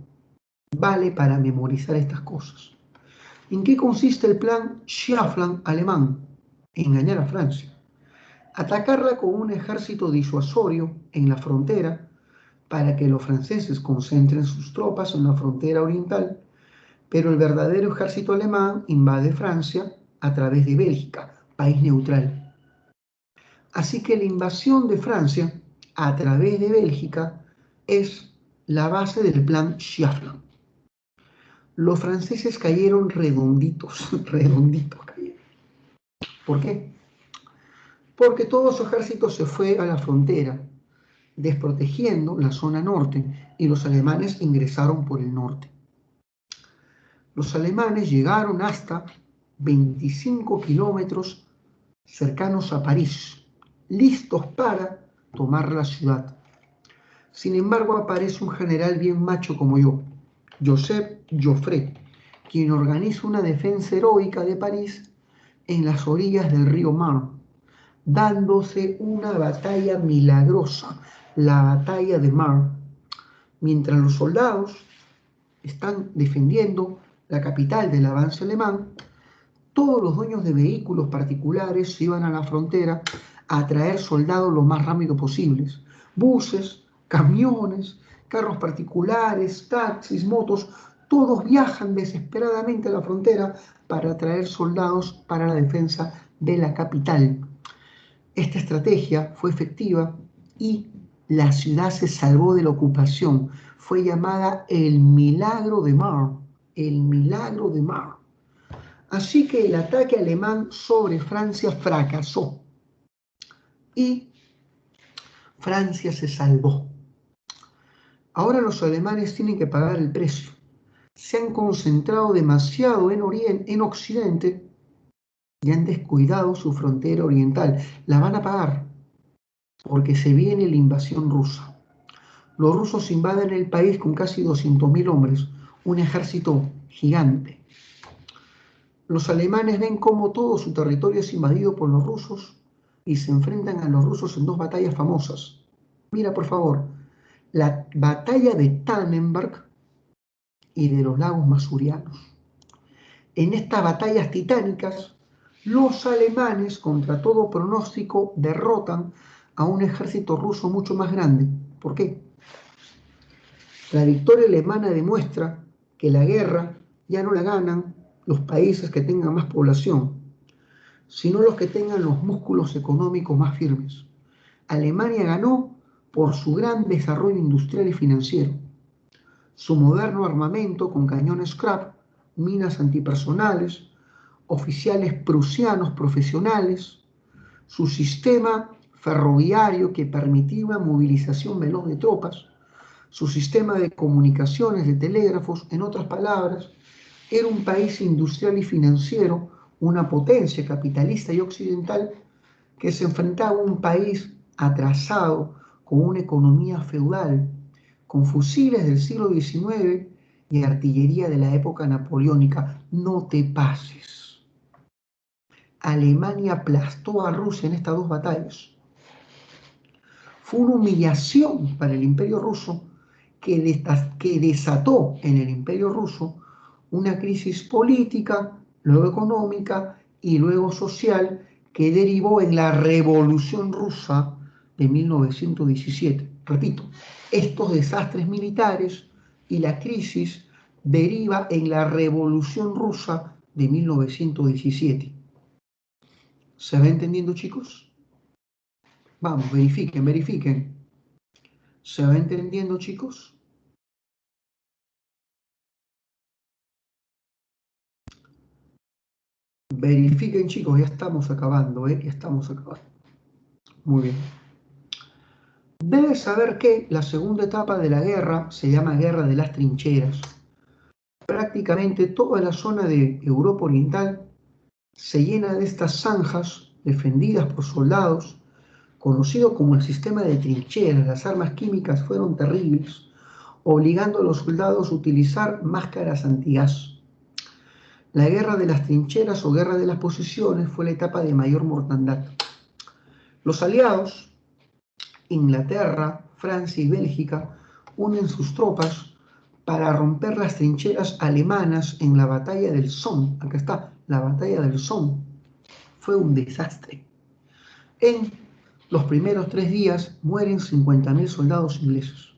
vale para memorizar estas cosas. ¿En qué consiste el plan Schiefland alemán? Engañar a Francia. Atacarla con un ejército disuasorio en la frontera para que los franceses concentren sus tropas en la frontera oriental, pero el verdadero ejército alemán invade Francia a través de Bélgica, país neutral. Así que la invasión de Francia a través de Bélgica es la base del plan Schiefland. Los franceses cayeron redonditos, redonditos cayeron. ¿Por qué? Porque todo su ejército se fue a la frontera, desprotegiendo la zona norte, y los alemanes ingresaron por el norte. Los alemanes llegaron hasta 25 kilómetros cercanos a París, listos para tomar la ciudad. Sin embargo, aparece un general bien macho como yo, Joseph Joffre, quien organiza una defensa heroica de París en las orillas del río Marne, dándose una batalla milagrosa, la batalla de Marne, mientras los soldados están defendiendo la capital del avance alemán, todos los dueños de vehículos particulares se iban a la frontera a traer soldados lo más rápido posibles. Buses, camiones, carros particulares, taxis, motos, todos viajan desesperadamente a la frontera para traer soldados para la defensa de la capital. Esta estrategia fue efectiva y la ciudad se salvó de la ocupación. Fue llamada el Milagro de Mar. El Milagro de Mar. Así que el ataque alemán sobre Francia fracasó y Francia se salvó. Ahora los alemanes tienen que pagar el precio. Se han concentrado demasiado en Occidente y han descuidado su frontera oriental. La van a pagar porque se viene la invasión rusa. Los rusos invaden el país con casi 200.000 hombres, un ejército gigante. Los alemanes ven cómo todo su territorio es invadido por los rusos y se enfrentan a los rusos en dos batallas famosas. Mira, por favor, la batalla de Tannenberg y de los lagos Masurianos. En estas batallas titánicas, los alemanes, contra todo pronóstico, derrotan a un ejército ruso mucho más grande. ¿Por qué? La victoria alemana demuestra que la guerra ya no la ganan los países que tengan más población, sino los que tengan los músculos económicos más firmes. Alemania ganó por su gran desarrollo industrial y financiero, su moderno armamento con cañones Krupp, minas antipersonales, oficiales prusianos profesionales, su sistema ferroviario que permitía una movilización veloz de tropas, su sistema de comunicaciones, de telégrafos, en otras palabras, era un país industrial y financiero, una potencia capitalista y occidental que se enfrentaba a un país atrasado con una economía feudal, con fusiles del siglo XIX y artillería de la época napoleónica. No te pases. Alemania aplastó a Rusia en estas dos batallas. Fue una humillación para el Imperio ruso que desató en el Imperio ruso una crisis política, luego económica y luego social que derivó en la Revolución Rusa de 1917. Repito, estos desastres militares y la crisis deriva en la Revolución Rusa de 1917. ¿Se va entendiendo, chicos? Vamos, verifiquen. ¿Se va entendiendo, chicos? Verifiquen, chicos, ya estamos acabando, Ya estamos acabando. Muy bien. Debes saber que la segunda etapa de la guerra se llama Guerra de las Trincheras. Prácticamente toda la zona de Europa Oriental se llena de estas zanjas defendidas por soldados, conocido como el sistema de trincheras. Las armas químicas fueron terribles, obligando a los soldados a utilizar máscaras antigas. La guerra de las trincheras o guerra de las posiciones fue la etapa de mayor mortandad. Los aliados, Inglaterra, Francia y Bélgica, unen sus tropas para romper las trincheras alemanas en la batalla del Somme. Acá está, la batalla del Somme. Fue un desastre. En los primeros 3 días mueren 50.000 soldados ingleses.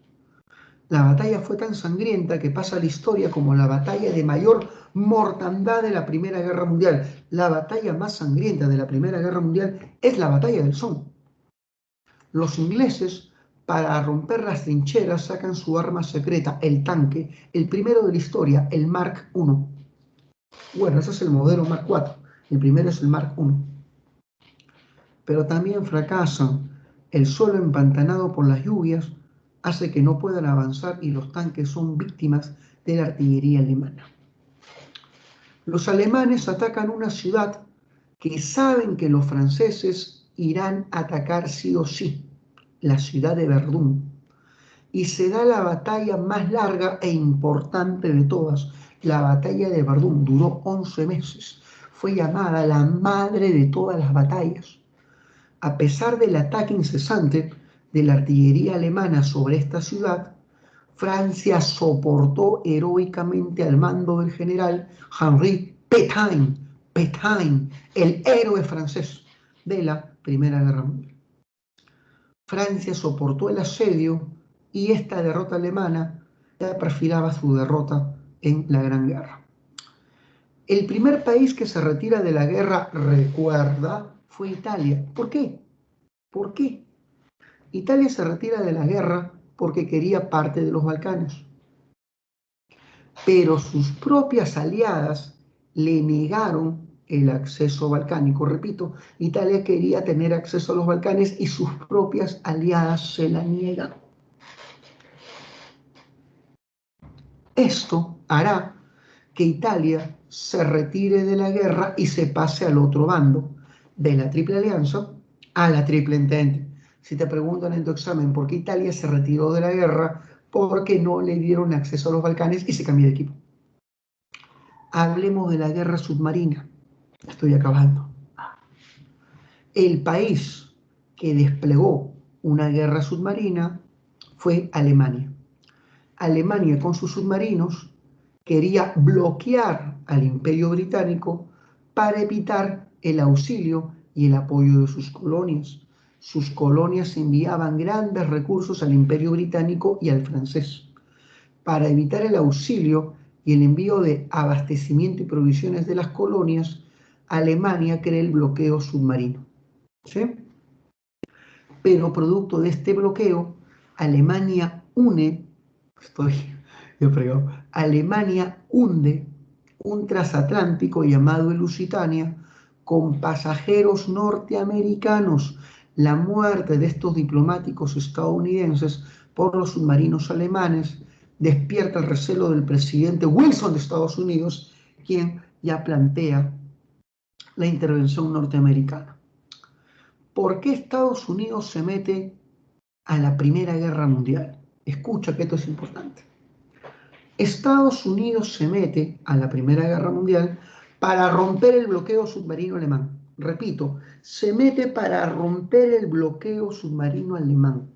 La batalla fue tan sangrienta que pasa a la historia como la batalla de mayor mortandad de la Primera Guerra Mundial. La batalla más sangrienta de la Primera Guerra Mundial es la batalla del Somme. Los ingleses, para romper las trincheras, sacan su arma secreta, el tanque, el primero de la historia, el Mark I. Bueno, ese es el modelo Mark IV, el primero es el Mark I. Pero también fracasan. El suelo empantanado por las lluvias hace que no puedan avanzar y los tanques son víctimas de la artillería alemana. Los alemanes atacan una ciudad que saben que los franceses irán a atacar sí o sí, la ciudad de Verdún. Y se da la batalla más larga e importante de todas. La batalla de Verdún duró 11 meses. Fue llamada la madre de todas las batallas. A pesar del ataque incesante de la artillería alemana sobre esta ciudad, Francia soportó heroicamente al mando del general Henri Pétain, Pétain, el héroe francés de la Primera Guerra Mundial. Francia soportó el asedio y esta derrota alemana ya perfilaba su derrota en la Gran Guerra. El primer país que se retira de la guerra, recuerda, fue Italia. ¿Por qué? ¿Por qué? Italia se retira de la guerra porque quería parte de los Balcanes. Pero sus propias aliadas le negaron el acceso balcánico. Repito, Italia quería tener acceso a los Balcanes y sus propias aliadas se la niegan. Esto hará que Italia se retire de la guerra y se pase al otro bando, de la Triple Alianza a la Triple Entente. Si te preguntan en tu examen por qué Italia se retiró de la guerra, porque no le dieron acceso a los Balcanes y se cambió de equipo. Hablemos de la guerra submarina. Estoy acabando. El país que desplegó una guerra submarina fue Alemania. Alemania con sus submarinos quería bloquear al Imperio Británico para evitar el auxilio y el apoyo de sus colonias. Sus colonias enviaban grandes recursos al Imperio Británico y al francés. Para evitar el auxilio y el envío de abastecimiento y provisiones de las colonias, Alemania crea el bloqueo submarino. ¿Sí? Pero producto de este bloqueo, Alemania Alemania hunde un transatlántico llamado el Lusitania con pasajeros norteamericanos. La muerte de estos diplomáticos estadounidenses por los submarinos alemanes despierta el recelo del presidente Wilson de Estados Unidos, quien ya plantea la intervención norteamericana. ¿Por qué Estados Unidos se mete a la Primera Guerra Mundial? Escucha que esto es importante. Estados Unidos se mete a la Primera Guerra Mundial para romper el bloqueo submarino alemán. Repito, se mete para romper el bloqueo submarino alemán.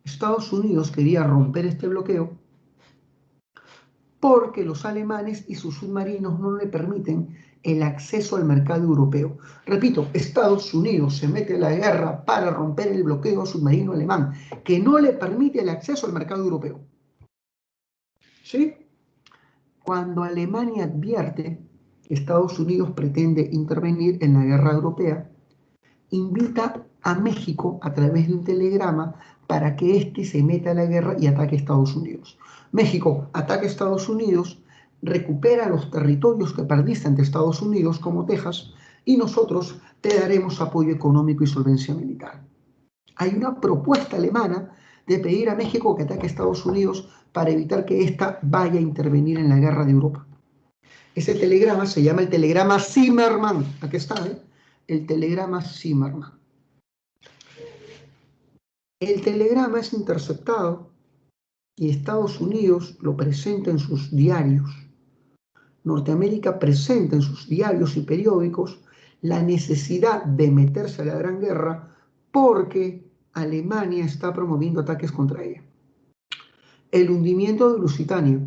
Estados Unidos quería romper este bloqueo porque los alemanes y sus submarinos no le permiten el acceso al mercado europeo. Repito, Estados Unidos se mete a la guerra para romper el bloqueo submarino alemán, que no le permite el acceso al mercado europeo. ¿Sí? Cuando Alemania advierte que Estados Unidos pretende intervenir en la guerra europea, invita a México a través de un telegrama para que éste se meta a la guerra y ataque a Estados Unidos. México ataca a Estados Unidos, recupera los territorios que perdiste ante Estados Unidos, como Texas, y nosotros te daremos apoyo económico y solvencia militar. Hay una propuesta alemana de pedir a México que ataque a Estados Unidos para evitar que ésta vaya a intervenir en la guerra de Europa. Ese telegrama se llama el telegrama Zimmermann. Aquí está, ¿eh? El telegrama Zimmermann. El telegrama es interceptado y Estados Unidos lo presenta en sus diarios. Norteamérica presenta en sus diarios y periódicos la necesidad de meterse a la Gran Guerra porque Alemania está promoviendo ataques contra ella. El hundimiento de Lusitania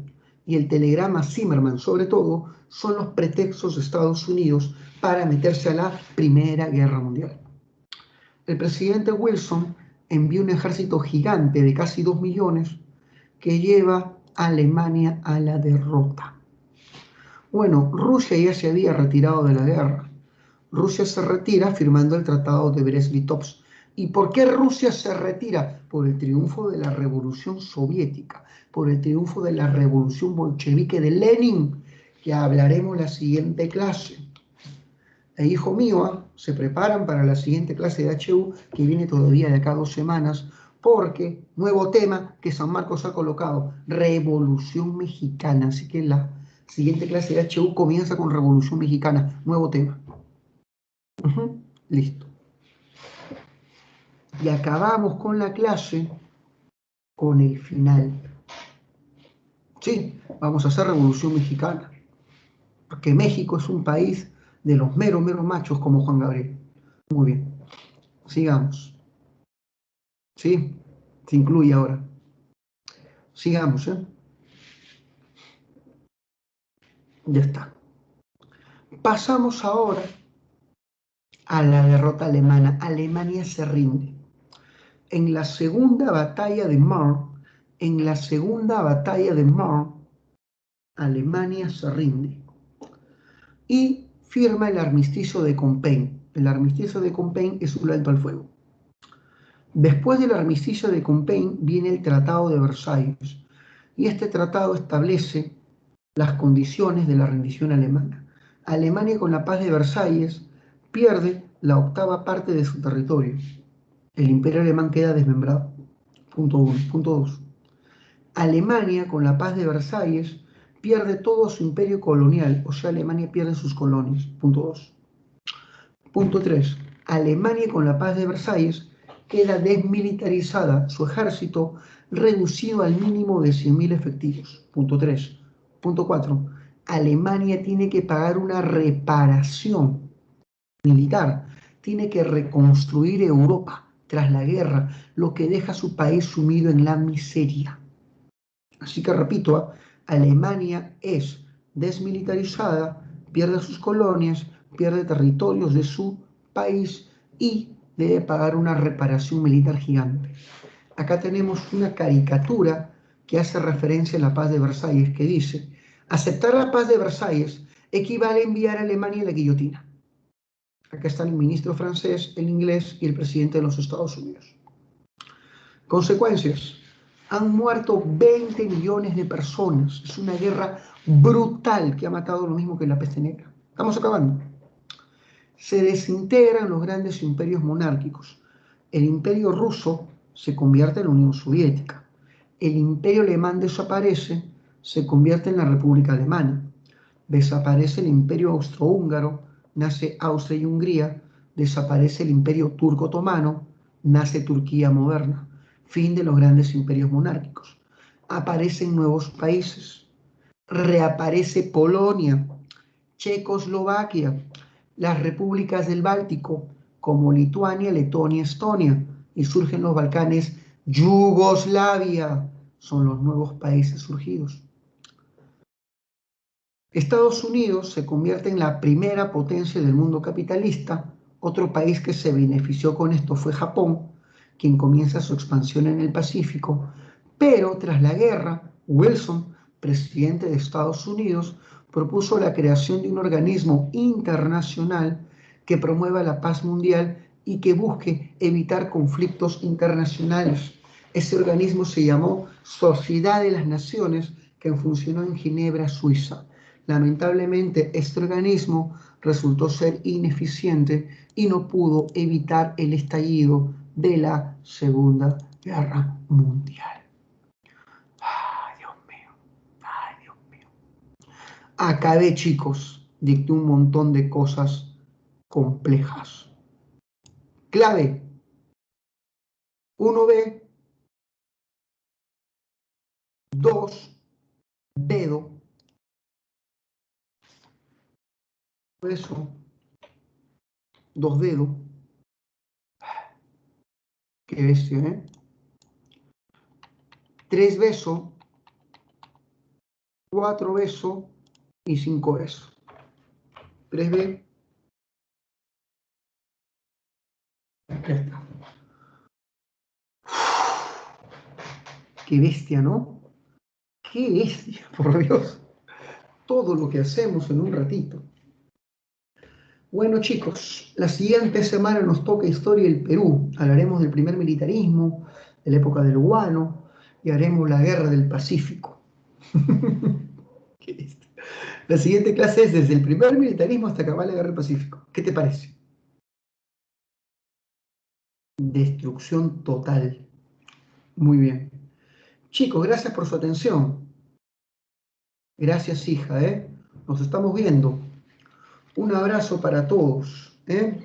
y el telegrama Zimmermann, sobre todo, son los pretextos de Estados Unidos para meterse a la Primera Guerra Mundial. El presidente Wilson envió un ejército gigante de casi 2 millones que lleva a Alemania a la derrota. Bueno, Rusia ya se había retirado de la guerra. Rusia se retira firmando el Tratado de Brest-Litovsk. ¿Y por qué Rusia se retira? Por el triunfo de la Revolución Soviética, por el triunfo de la Revolución Bolchevique de Lenin, que hablaremos en la siguiente clase. Hijo mío, se preparan para la siguiente clase de HU, que viene todavía de acá 2 semanas, porque nuevo tema que San Marcos ha colocado, Revolución Mexicana. Así que la siguiente clase de HU comienza con Revolución Mexicana, nuevo tema. Listo. Y acabamos con la clase con el final. Sí, vamos a hacer Revolución Mexicana, porque México es un país de los meros machos como Juan Gabriel. Muy bien, sigamos. Sí, se incluye ahora. Sigamos, ¿eh? Ya está. Pasamos ahora a la derrota alemana. Alemania se rinde. En la segunda batalla de Marne, Alemania se rinde y firma el armisticio de Compiègne. El armisticio de Compiègne es un alto al fuego. Después del armisticio de Compiègne viene el Tratado de Versalles y este tratado establece las condiciones de la rendición alemana. Alemania, con la paz de Versalles, pierde la octava parte de su territorio. El imperio alemán queda desmembrado. Punto 1. Punto 2. Alemania, con la paz de Versalles, pierde todo su imperio colonial, o sea, Alemania pierde sus colonias. Punto 2. Punto 3. Alemania, con la paz de Versalles, queda desmilitarizada, su ejército reducido al mínimo de 100.000 efectivos. Punto 3. Punto 4. Alemania tiene que pagar una reparación militar, tiene que reconstruir Europa tras la guerra, lo que deja a su país sumido en la miseria. Así que repito, Alemania es desmilitarizada, pierde sus colonias, pierde territorios de su país y debe pagar una reparación militar gigante. Acá tenemos una caricatura que hace referencia a la paz de Versalles, que dice: aceptar la paz de Versalles equivale a enviar a Alemania a la guillotina. Acá están el ministro francés, el inglés y el presidente de los Estados Unidos. Consecuencias: han muerto 20 millones de personas. Es una guerra brutal que ha matado lo mismo que la peste negra. Estamos acabando. Se desintegran los grandes imperios monárquicos. El imperio ruso se convierte en la Unión Soviética. El imperio alemán desaparece, se convierte en la República Alemana. Desaparece el imperio austrohúngaro, nace Austria y Hungría. Desaparece el imperio turco-otomano, nace Turquía moderna. Fin de los grandes imperios monárquicos. Aparecen nuevos países. Reaparece Polonia, Checoslovaquia, las repúblicas del Báltico, como Lituania, Letonia, Estonia, y surgen los Balcanes, Yugoslavia, son los nuevos países surgidos. Estados Unidos se convierte en la primera potencia del mundo capitalista. Otro país que se benefició con esto fue Japón, quien comienza su expansión en el Pacífico, pero tras la guerra, Wilson, presidente de Estados Unidos, propuso la creación de un organismo internacional que promueva la paz mundial y que busque evitar conflictos internacionales. Ese organismo se llamó Sociedad de las Naciones, que funcionó en Ginebra, Suiza. Lamentablemente, este organismo resultó ser ineficiente y no pudo evitar el estallido de la Segunda Guerra Mundial. Ay, Dios mío. Ay, Dios mío. Acabé, chicos. Dicté un montón de cosas complejas. Clave. 1B. 2. Dedo. Eso. 2 dedos. Qué bestia, ¿eh? 3 besos. 4 besos y 5 besos. 3B. Ya está. Qué bestia, ¿no? Qué bestia, por Dios. Todo lo que hacemos en un ratito. Bueno, chicos, la siguiente semana nos toca historia del Perú. Hablaremos del primer militarismo, de la época del guano, y haremos la guerra del Pacífico. Qué bestia. La siguiente clase es desde el primer militarismo hasta acabar la guerra del Pacífico. ¿Qué te parece? Destrucción total. Muy bien. Chicos, gracias por su atención. Gracias, hija, ¿eh? Nos estamos viendo. Un abrazo para todos, ¿eh?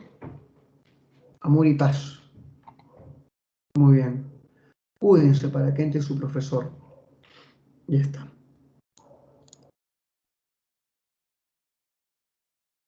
Amor y paz. Muy bien. Cuídense para que entre su profesor. Ya está.